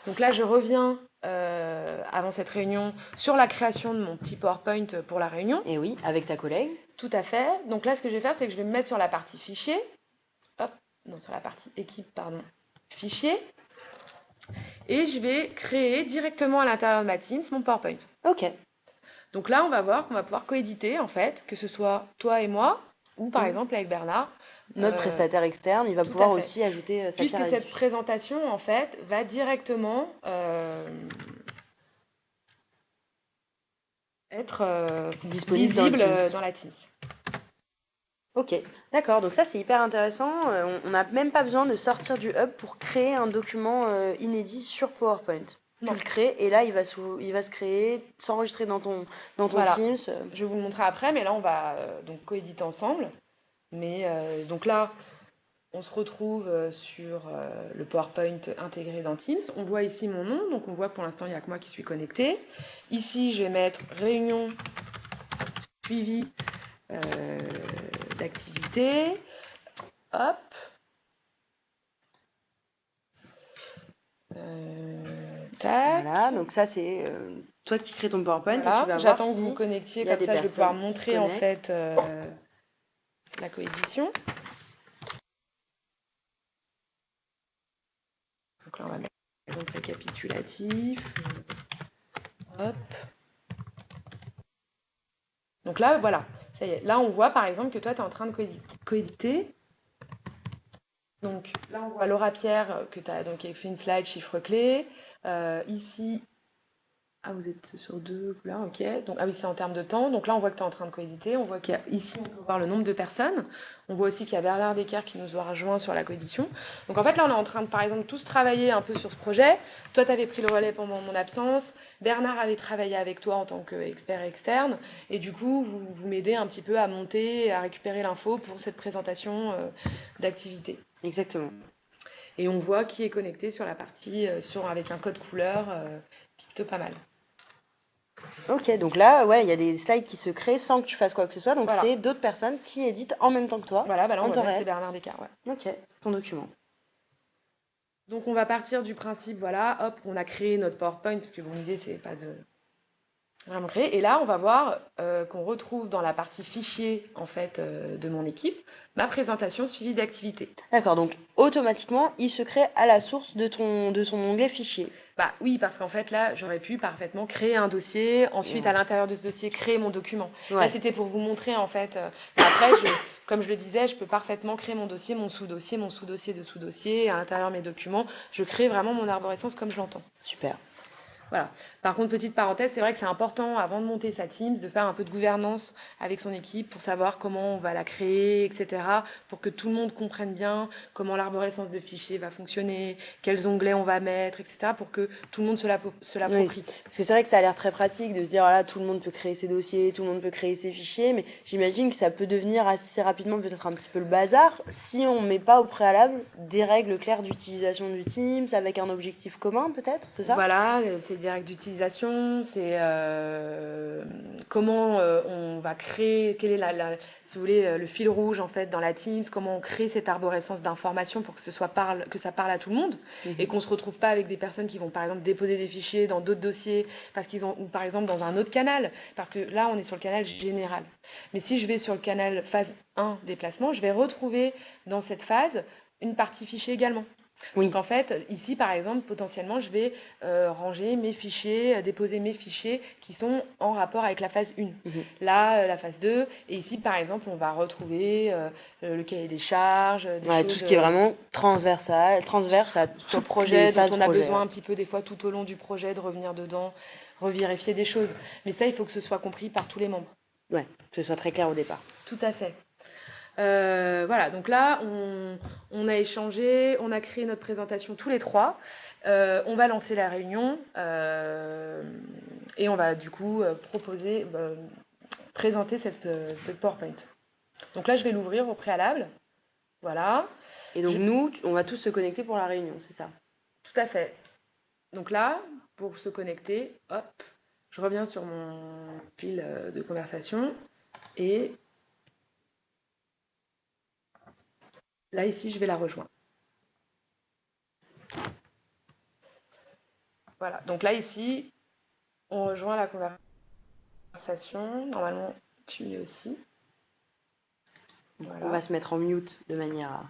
Donc là, je reviens avant cette réunion sur la création de mon petit PowerPoint pour la réunion. Et oui, avec ta collègue. Tout à fait. Donc là, ce que je vais faire, c'est que je vais me mettre sur la partie fichier. Hop, non, sur la partie équipe, pardon, fichier. Et je vais créer directement à l'intérieur de ma Teams mon PowerPoint. Ok. Donc là, on va voir qu'on va pouvoir coéditer, en fait, que ce soit toi et moi, ou par exemple avec Bernard. Notre prestataire externe, il va pouvoir aussi ajouter sa puisque cette présentation, en fait, va directement être disponible dans la Teams. Ok, d'accord. Donc ça, c'est hyper intéressant. On n'a même pas besoin de sortir du hub pour créer un document inédit sur PowerPoint. Tu le crées et là, il va se créer, s'enregistrer dans ton Teams. Je vais vous le montrer après, mais là, on va donc coéditer ensemble. Mais donc là, on se retrouve sur le PowerPoint intégré dans Teams. On voit ici mon nom, donc on voit que pour l'instant, il n'y a que moi qui suis connectée. Ici, je vais mettre réunion suivie d'activité. Hop. Tac. Voilà, donc ça c'est toi qui crées ton PowerPoint. Voilà. J'attends que vous vous connectiez, comme ça je vais pouvoir montrer en fait la coédition. Donc là on va mettre un récapitulatif. Hop. Donc là voilà, ça y est. Là on voit par exemple que toi tu es en train de coéditer. Donc là, on voit Laura Pierre qui a fait une slide chiffre clé. Ici, vous êtes sur 2, là, ok. Donc, oui, c'est en termes de temps. Donc là, on voit que tu es en train de coéditer. On voit qu'ici, on peut voir le nombre de personnes. On voit aussi qu'il y a Bernard Descartes qui nous a rejoint sur la coédition. Donc en fait, là, on est en train de, par exemple, tous travailler un peu sur ce projet. Toi, tu avais pris le relais pendant mon absence. Bernard avait travaillé avec toi en tant qu'expert externe. Et du coup, vous m'aidez un petit peu à monter, à récupérer l'info pour cette présentation d'activité. Exactement. Et on voit qui est connecté sur la partie avec un code couleur qui est plutôt pas mal. Ok, donc là, ouais, il y a des slides qui se créent sans que tu fasses quoi que ce soit. Donc c'est d'autres personnes qui éditent en même temps que toi. Voilà, là on voit c'est Bernard Descartes. Ouais. Ok, ton document. Donc on va partir du principe, voilà, hop, on a créé notre PowerPoint, parce que l'idée c'est pas de vraiment créer. Et là, on va voir qu'on retrouve dans la partie fichier en fait de mon équipe ma présentation suivie d'activité. D'accord, donc automatiquement, il se crée à la source de son onglet fichier. Bah oui, parce qu'en fait là, j'aurais pu parfaitement créer un dossier, ensuite à l'intérieur de ce dossier créer mon document. Ouais. Là, c'était pour vous montrer en fait. Après, comme je le disais, je peux parfaitement créer mon dossier, mon sous-dossier de sous-dossier, à l'intérieur de mes documents. Je crée vraiment mon arborescence comme je l'entends. Super. Voilà. Par contre, petite parenthèse, c'est vrai que c'est important, avant de monter sa Teams, de faire un peu de gouvernance avec son équipe pour savoir comment on va la créer, etc. Pour que tout le monde comprenne bien comment l'arborescence de fichiers va fonctionner, quels onglets on va mettre, etc. pour que tout le monde se l'approprie. Oui. Parce que c'est vrai que ça a l'air très pratique de se dire, voilà, tout le monde peut créer ses dossiers, tout le monde peut créer ses fichiers, mais j'imagine que ça peut devenir assez rapidement peut-être un petit peu le bazar si on ne met pas au préalable des règles claires d'utilisation du Teams avec un objectif commun, peut-être, c'est ça ? Voilà, c'est des règles d'utilisation, c'est comment on va créer, quel est si vous voulez, le fil rouge en fait dans la Teams, comment on crée cette arborescence d'informations pour que ça parle à tout le monde et qu'on se retrouve pas avec des personnes qui vont par exemple déposer des fichiers dans d'autres dossiers ou par exemple dans un autre canal, parce que là on est sur le canal général. Mais si je vais sur le canal phase 1 déplacement, je vais retrouver dans cette phase une partie fichier également. Oui. Donc en fait, ici par exemple, potentiellement, je vais ranger mes fichiers, déposer mes fichiers qui sont en rapport avec la phase 1. Là, la phase 2. Et ici, par exemple, on va retrouver le cahier des charges, Ouais, tout ce qui est vraiment transverse à tout projet dont on a besoin un petit peu des fois tout au long du projet de revenir dedans, revérifier des choses. Mais ça, il faut que ce soit compris par tous les membres. Ouais, que ce soit très clair au départ. Tout à fait. Voilà, donc là, on a échangé, on a créé notre présentation tous les trois. On va lancer la réunion et on va du coup présenter cette PowerPoint. Donc là, je vais l'ouvrir au préalable. Voilà. Et donc nous, on va tous se connecter pour la réunion, c'est ça? Tout à fait. Donc là, pour se connecter, hop, je reviens sur mon fil de conversation et là, ici, je vais la rejoindre. Voilà, donc là, ici, on rejoint la conversation. Normalement, tu y es aussi. Voilà. On va se mettre en mute de manière à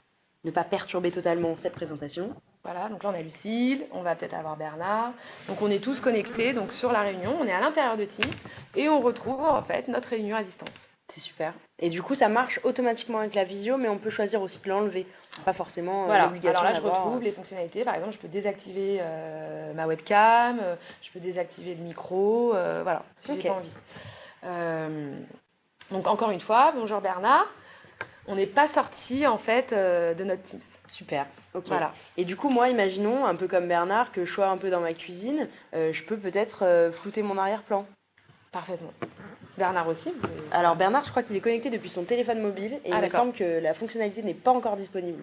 ne pas perturber totalement cette présentation. Voilà, donc là, on a Lucille, on va peut-être avoir Bernard. Donc, on est tous connectés donc, sur la réunion. On est à l'intérieur de Teams et on retrouve en fait notre réunion à distance. C'est super. Et du coup, ça marche automatiquement avec la visio, mais on peut choisir aussi de l'enlever. Pas forcément Alors l'obligation là, je retrouve les fonctionnalités. Par exemple, je peux désactiver ma webcam, je peux désactiver le micro, voilà, si j'ai pas envie. Donc, encore une fois, bonjour Bernard. On n'est pas sorti en fait de notre Teams. Super, ok. Voilà. Et du coup, moi, imaginons, un peu comme Bernard, que je sois un peu dans ma cuisine, je peux peut-être flouter mon arrière-plan. Parfaitement. Bernard aussi. Alors Bernard, je crois qu'il est connecté depuis son téléphone mobile et il me semble que la fonctionnalité n'est pas encore disponible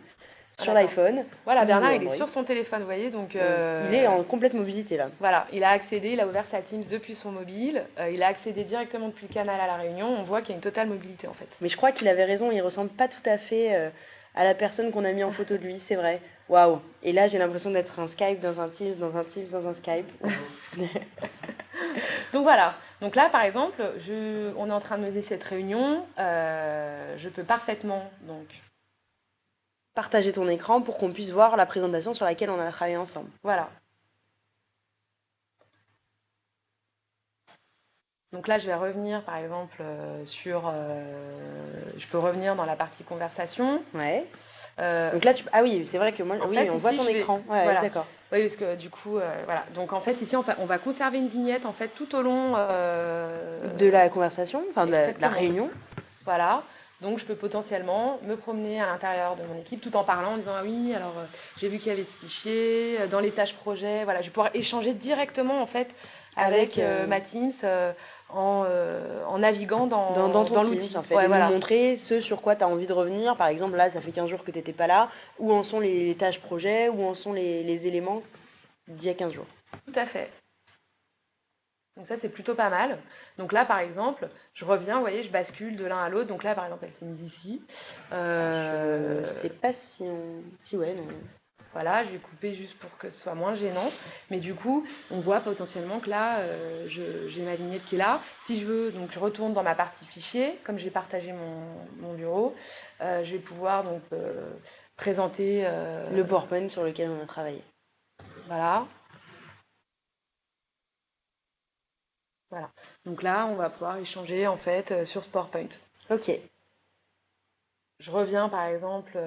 sur l'iPhone. Voilà, Bernard, il est sur son téléphone, vous voyez, donc... il est en complète mobilité là. Voilà, il a accédé, il a ouvert sa Teams depuis son mobile, il a accédé directement depuis le canal à la réunion, on voit qu'il y a une totale mobilité en fait. Mais je crois qu'il avait raison, il ressemble pas tout à fait à la personne qu'on a mis en photo de lui, c'est vrai. Waouh. Et là, j'ai l'impression d'être un Skype dans un Teams, dans un Teams, dans un Skype. Donc voilà, donc là par exemple, on est en train de mener cette réunion, je peux parfaitement donc partager ton écran pour qu'on puisse voir la présentation sur laquelle on a travaillé ensemble. Voilà. Donc là, je vais revenir par exemple je peux revenir dans la partie conversation. Ouais. Donc là, ah oui, c'est vrai que moi, on voit ton écran. Ouais, voilà. D'accord. Oui, parce que du coup, voilà. Donc en fait, ici, on va conserver une vignette en fait tout au long de la conversation, enfin de la réunion. Voilà. Donc je peux potentiellement me promener à l'intérieur de mon équipe tout en parlant, en disant ah oui, alors j'ai vu qu'il y avait ce fichier dans les tâches projet. Voilà, je vais pouvoir échanger directement en fait avec ma Teams. En naviguant dans l'outil. En fait, et nous montrer ce sur quoi tu as envie de revenir. Par exemple, là, ça fait 15 jours que tu n'étais pas là. Où en sont les tâches projets, où en sont les éléments d'il y a 15 jours. Tout à fait. Donc ça, c'est plutôt pas mal. Donc là, par exemple, je reviens, vous voyez, je bascule de l'un à l'autre. Donc là, par exemple, elle s'est mise ici. Je sais pas si on... Si ouais, non. Voilà, je vais couper juste pour que ce soit moins gênant. Mais du coup, on voit potentiellement que là, j'ai ma vignette qui est là. Si je veux, donc je retourne dans ma partie fichier. Comme j'ai partagé mon bureau, je vais pouvoir donc présenter... le PowerPoint sur lequel on a travaillé. Voilà. Voilà. Donc là, on va pouvoir échanger en fait sur ce PowerPoint. Ok. Je reviens par exemple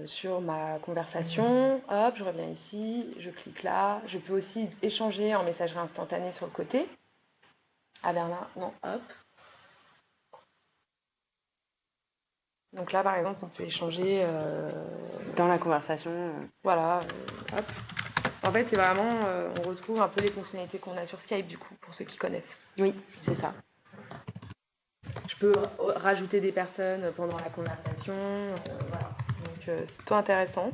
sur ma conversation, hop, je reviens ici, je clique là. Je peux aussi échanger en messagerie instantanée sur le côté. Ah Bernard, non, hop. Donc là par exemple, on peut échanger dans la conversation. Voilà, hop. En fait, c'est vraiment, on retrouve un peu les fonctionnalités qu'on a sur Skype du coup, pour ceux qui connaissent. Oui, c'est ça. Je peux rajouter des personnes pendant la conversation, voilà. Donc c'est plutôt intéressant.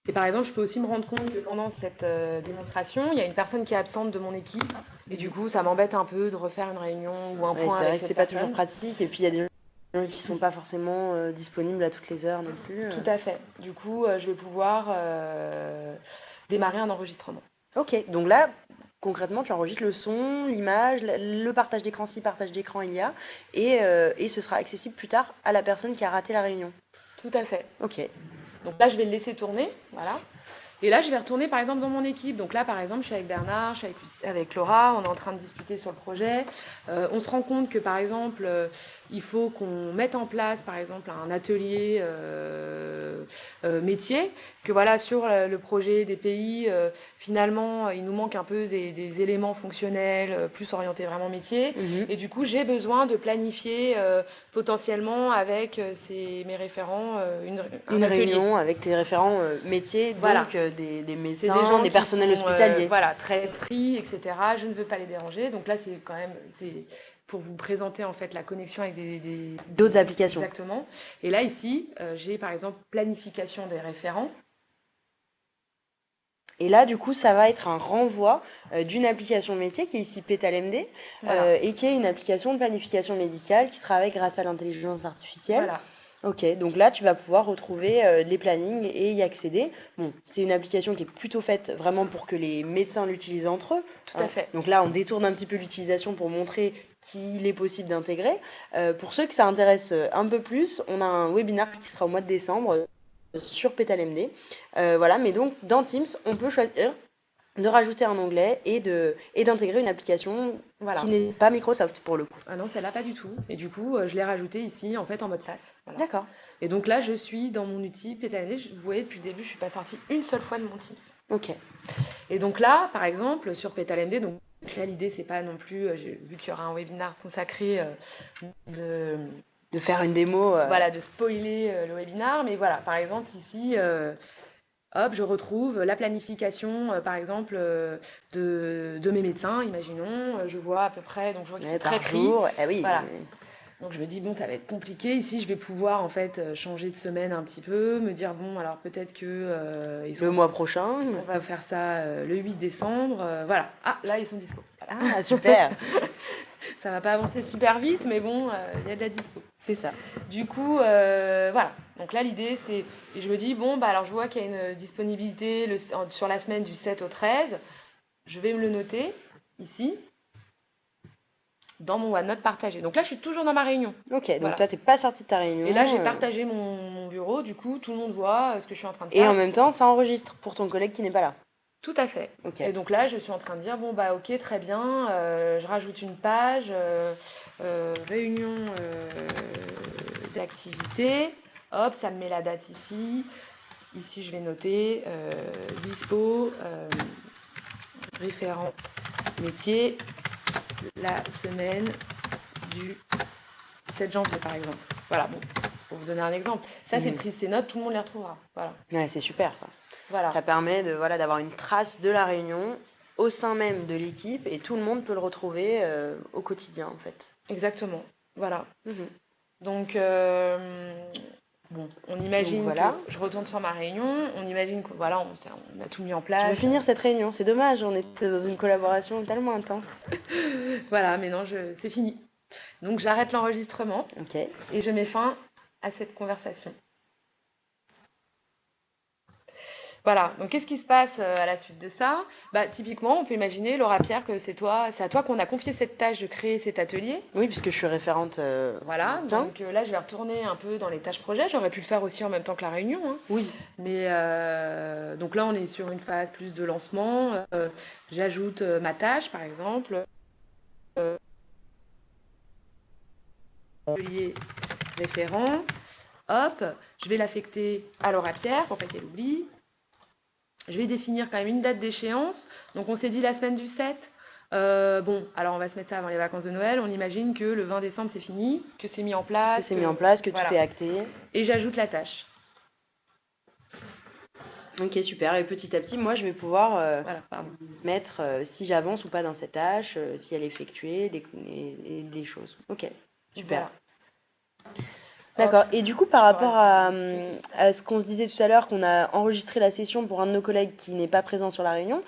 Et par exemple, je peux aussi me rendre compte que pendant cette démonstration, il y a une personne qui est absente de mon équipe, et du coup, ça m'embête un peu de refaire une réunion ou un point avec cette personne. C'est vrai que c'est pas toujours pratique, et puis il y a des gens qui sont pas forcément disponibles à toutes les heures non plus. Tout à fait. Du coup, je vais pouvoir démarrer un enregistrement. Ok, donc là, concrètement, tu enregistres le son, l'image, le partage d'écran si partage d'écran il y a, et ce sera accessible plus tard à la personne qui a raté la réunion. Tout à fait. Ok. Donc là, je vais le laisser tourner, voilà. Et là, je vais retourner par exemple dans mon équipe. Donc là, par exemple, je suis avec Bernard, je suis avec Laura, on est en train de discuter sur le projet. On se rend compte que par exemple, il faut qu'on mette en place par exemple un atelier métier, que voilà, sur le projet des pays, finalement, il nous manque un peu des éléments fonctionnels, plus orientés vraiment métier. Et du coup, j'ai besoin de planifier potentiellement avec mes référents une réunion avec tes référents métiers, voilà. Donc des médecins, des personnels hospitaliers. Voilà, très pris, etc. Je ne veux pas les déranger. Donc là, c'est pour vous présenter en fait la connexion avec d'autres applications. Exactement. Et là, ici, j'ai par exemple planification des référents. Et là, du coup, ça va être un renvoi d'une application métier qui est ici PetalMD voilà. Et qui est une application de planification médicale qui travaille grâce à l'intelligence artificielle. Voilà. Ok, donc là, tu vas pouvoir retrouver les plannings et y accéder. Bon, c'est une application qui est plutôt faite vraiment pour que les médecins l'utilisent entre eux. Tout à fait. Donc là, on détourne un petit peu l'utilisation pour montrer qu'il est possible d'intégrer. Pour ceux que ça intéresse un peu plus, on a un webinaire qui sera au mois de décembre sur PetalMD. Voilà, mais donc dans Teams, on peut choisir de rajouter un onglet et d'intégrer une application qui n'est pas Microsoft pour le coup. Ah non, celle-là pas du tout. Et du coup, je l'ai rajoutée ici en fait en mode SaaS. Voilà. D'accord. Et donc là, je suis dans mon outil PetalMD. Vous voyez, depuis le début, je suis pas sortie une seule fois de mon Teams. Ok. Et donc là, par exemple, sur PetalMD, donc là, l'idée, c'est pas non plus, vu qu'il y aura un webinaire consacré de faire une démo. Voilà, de spoiler le webinaire. Mais voilà, par exemple, ici, hop, je retrouve la planification, par exemple, de mes médecins, imaginons. Je vois à peu près, donc je vois qu'ils sont très pris. Eh oui. Voilà. Donc je me dis, bon, ça va être compliqué. Ici, je vais pouvoir en fait changer de semaine un petit peu, me dire, bon, alors peut-être que... le mois prochain. On va faire ça le 8 décembre. Voilà. Ah, là, ils sont dispo. Voilà. Ah, super. Ça va pas avancer super vite, mais bon, il y a de la dispo. C'est ça. Du coup, voilà. Donc là, l'idée, c'est... Et je me dis, bon, bah alors je vois qu'il y a une disponibilité sur la semaine du 7 au 13. Je vais me le noter ici, dans mon OneNote partagé. Donc là, je suis toujours dans ma réunion. Ok, donc voilà. Toi, tu n'es pas sortie de ta réunion. Et là, j'ai partagé mon bureau. Du coup, tout le monde voit ce que je suis en train de faire. Et en même temps, ça enregistre pour ton collègue qui n'est pas là. Tout à fait. Okay. Et donc là, je suis en train de dire, bon, bah ok, très bien, je rajoute une page, réunion d'activité. Hop, ça me met la date ici. Ici, je vais noter dispo, référent métier, la semaine du 7 janvier, par exemple. Voilà, bon, c'est pour vous donner un exemple. Ça, c'est pris ces notes, tout le monde les retrouvera. Voilà. Ouais, c'est super, quoi. Voilà. Ça permet d'avoir une trace de la réunion au sein même de l'équipe et tout le monde peut le retrouver au quotidien, en fait. Exactement. Voilà. Donc, bon, on imagine donc, voilà. que je retourne sur ma réunion, on imagine que voilà, on a tout mis en place. Je veux finir cette réunion, c'est dommage, on était dans une collaboration tellement intense. Voilà, mais non, c'est fini. Donc j'arrête l'enregistrement et je mets fin à cette conversation. Voilà, donc qu'est-ce qui se passe à la suite de ça? Bah, typiquement, on peut imaginer, Laura Pierre, que c'est à toi qu'on a confié cette tâche de créer cet atelier. Oui, puisque je suis référente. Voilà, donc là, je vais retourner un peu dans les tâches projets. J'aurais pu le faire aussi en même temps que la réunion. Hein. Oui. Mais donc là, on est sur une phase plus de lancement. J'ajoute ma tâche, par exemple. Atelier référent. Hop, je vais l'affecter à Laura Pierre pour pas qu'elle oublie. Je vais définir quand même une date d'échéance. Donc, on s'est dit la semaine du 7. Bon, alors on va se mettre ça avant les vacances de Noël. On imagine que le 20 décembre, c'est fini, que c'est mis en place. Que c'est mis en place, que voilà. Tout est acté. Et j'ajoute la tâche. Ok, super. Et petit à petit, moi, je vais pouvoir mettre si j'avance ou pas dans cette tâche, si elle est effectuée, des choses. Ok, super. Voilà. D'accord. Et du coup, par rapport à ce qu'on se disait tout à l'heure, qu'on a enregistré la session pour un de nos collègues qui n'est pas présent sur la réunion,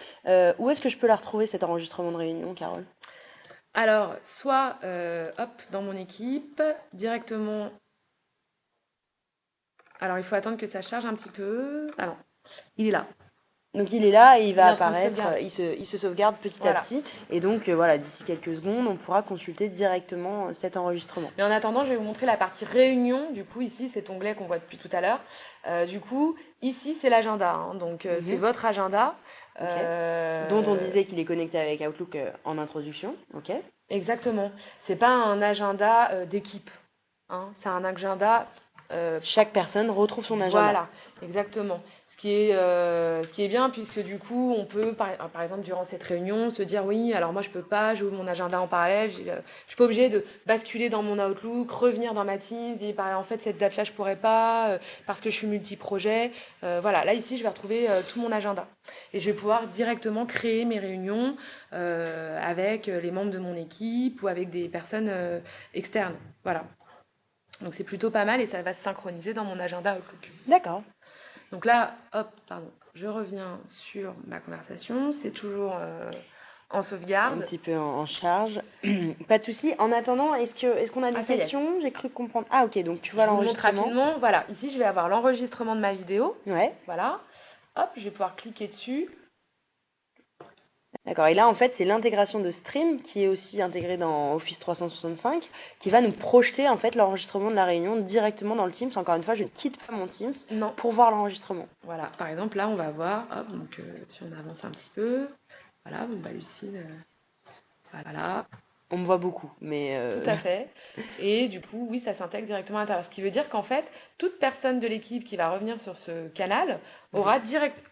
où est-ce que je peux la retrouver, cet enregistrement de réunion, Carole? Alors, soit hop, dans mon équipe, directement. Alors, il faut attendre que ça charge un petit peu. Ah non, il est là. Donc il est là et il va est en train de apparaître, sauvegarder. il se sauvegarde petit à Voilà. petit. Et donc voilà, d'ici quelques secondes, on pourra consulter directement cet enregistrement. Mais en attendant, je vais vous montrer la partie réunion. Du coup, ici, cet onglet qu'on voit depuis tout à l'heure. Du coup, ici, c'est l'agenda. Donc, c'est votre agenda. Dont on disait qu'il est connecté avec Outlook en introduction. Ok. Exactement. C'est pas un agenda d'équipe. C'est un agenda. Chaque personne retrouve son agenda. Voilà, exactement. Ce qui est bien, puisque du coup, on peut, par exemple, durant cette réunion, se dire oui, alors moi, je peux pas, j'ouvre mon agenda en parallèle, je suis pas obligée de basculer dans mon Outlook, revenir dans ma Teams, dire bah, en fait, cette date-là, je pourrais pas, parce que je suis multi-projet. Voilà, là, ici, je vais retrouver tout mon agenda. Et je vais pouvoir directement créer mes réunions avec les membres de mon équipe ou avec des personnes externes. Voilà. Donc c'est plutôt pas mal et ça va se synchroniser dans mon agenda Outlook. D'accord. Donc là, hop, pardon, je reviens sur ma conversation. C'est toujours en sauvegarde. Un petit peu en charge. Pas de souci. En attendant, est-ce qu'on a des questions? J'ai cru comprendre. Ah ok, donc tu vois l'enregistrement. Rapidement. Voilà, ici je vais avoir l'enregistrement de ma vidéo. Ouais. Voilà. Hop, je vais pouvoir cliquer dessus. D'accord, et là en fait c'est l'intégration de Stream qui est aussi intégrée dans Office 365 qui va nous projeter en fait l'enregistrement de la réunion directement dans le Teams. Encore une fois, je ne quitte pas mon Teams pour voir l'enregistrement. Voilà, par exemple là on va voir, hop, donc si on avance un petit peu, voilà, bon bah Lucille, voilà. On me voit beaucoup, mais... Tout à fait. Et du coup, oui, ça s'intègre directement à l'intérieur. Ce qui veut dire qu'en fait, toute personne de l'équipe qui va revenir sur ce canal aura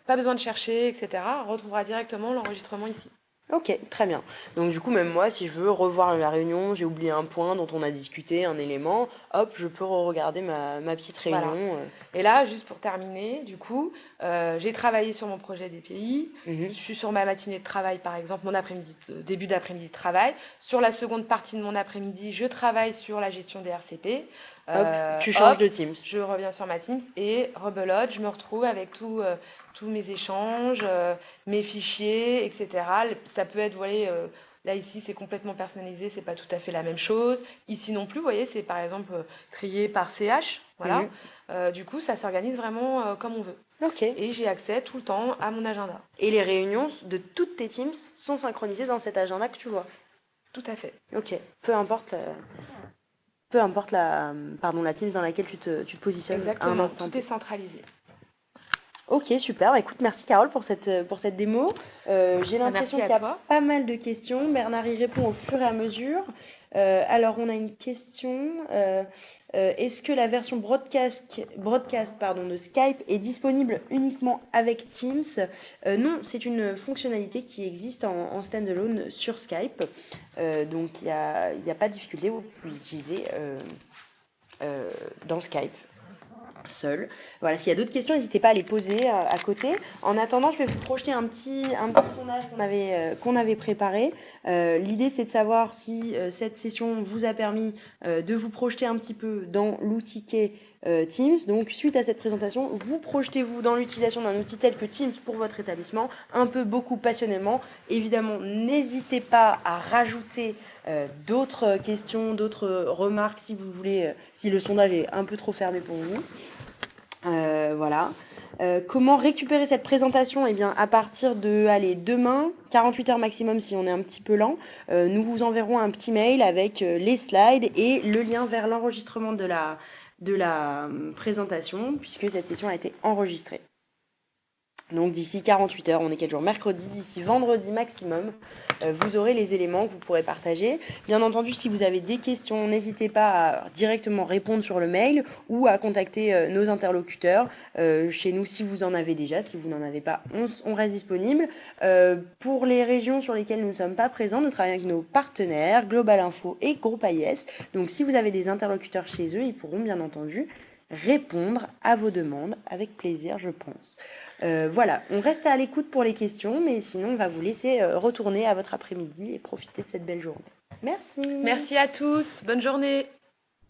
pas besoin de chercher, etc., retrouvera directement l'enregistrement ici. Ok, très bien. Donc du coup, même moi, si je veux revoir la réunion, j'ai oublié un point dont on a discuté, un élément, hop, je peux regarder ma petite réunion. Voilà. Et là, juste pour terminer, du coup, j'ai travaillé sur mon projet DPI. Je suis sur ma matinée de travail, par exemple, mon après-midi, début d'après-midi de travail. Sur la seconde partie de mon après-midi, je travaille sur la gestion des RCP. Hop, tu changes de Teams. Je reviens sur ma Teams et rebelote, je me retrouve avec tous mes échanges, mes fichiers, etc. Ça peut être, vous voyez, là ici c'est complètement personnalisé, c'est pas tout à fait la même chose. Ici non plus, vous voyez, c'est par exemple trié par CH, voilà. Du coup, ça s'organise vraiment comme on veut. Ok. Et j'ai accès tout le temps à mon agenda. Et les réunions de toutes tes Teams sont synchronisées dans cet agenda que tu vois. Tout à fait. Ok. Peu importe la Teams dans laquelle tu te positionnes. Exactement, tout est centralisé. Ok, super. Écoute, merci Carole pour cette démo. J'ai l'impression qu'il y a pas mal de questions. Bernard y répond au fur et à mesure. Alors, on a une question. Est-ce que la version broadcast de Skype est disponible uniquement avec Teams? Non, c'est une fonctionnalité qui existe en standalone sur Skype. Donc, il n'y a pas de difficulté. Vous pouvez l'utiliser dans Skype. Seul. Voilà, s'il y a d'autres questions, n'hésitez pas à les poser à côté. En attendant, je vais vous projeter un petit sondage qu'on avait préparé. L'idée, c'est de savoir si cette session vous a permis de vous projeter un petit peu dans l'outil qu'est Teams. Donc, suite à cette présentation, vous projetez-vous dans l'utilisation d'un outil tel que Teams pour votre établissement, un peu, beaucoup, passionnément. Évidemment, n'hésitez pas à rajouter d'autres questions, d'autres remarques si vous voulez, si le sondage est un peu trop fermé pour vous. Voilà. Comment récupérer cette présentation? Eh bien, à partir de, demain, 48 heures maximum si on est un petit peu lent, nous vous enverrons un petit mail avec les slides et le lien vers l'enregistrement de la présentation, puisque cette session a été enregistrée. Donc d'ici 48 heures, on est quel jour? Mercredi, d'ici vendredi maximum, vous aurez les éléments que vous pourrez partager. Bien entendu, si vous avez des questions, n'hésitez pas à directement répondre sur le mail ou à contacter nos interlocuteurs. Chez nous, si vous en avez déjà, si vous n'en avez pas, on reste disponible. Pour les régions sur lesquelles nous ne sommes pas présents, nous travaillons avec nos partenaires, Global Info et Groupe AIS. Donc si vous avez des interlocuteurs chez eux, ils pourront bien entendu répondre à vos demandes avec plaisir, je pense. Voilà, on reste à l'écoute pour les questions, mais sinon on va vous laisser retourner à votre après-midi et profiter de cette belle journée. Merci. Merci à tous, bonne journée.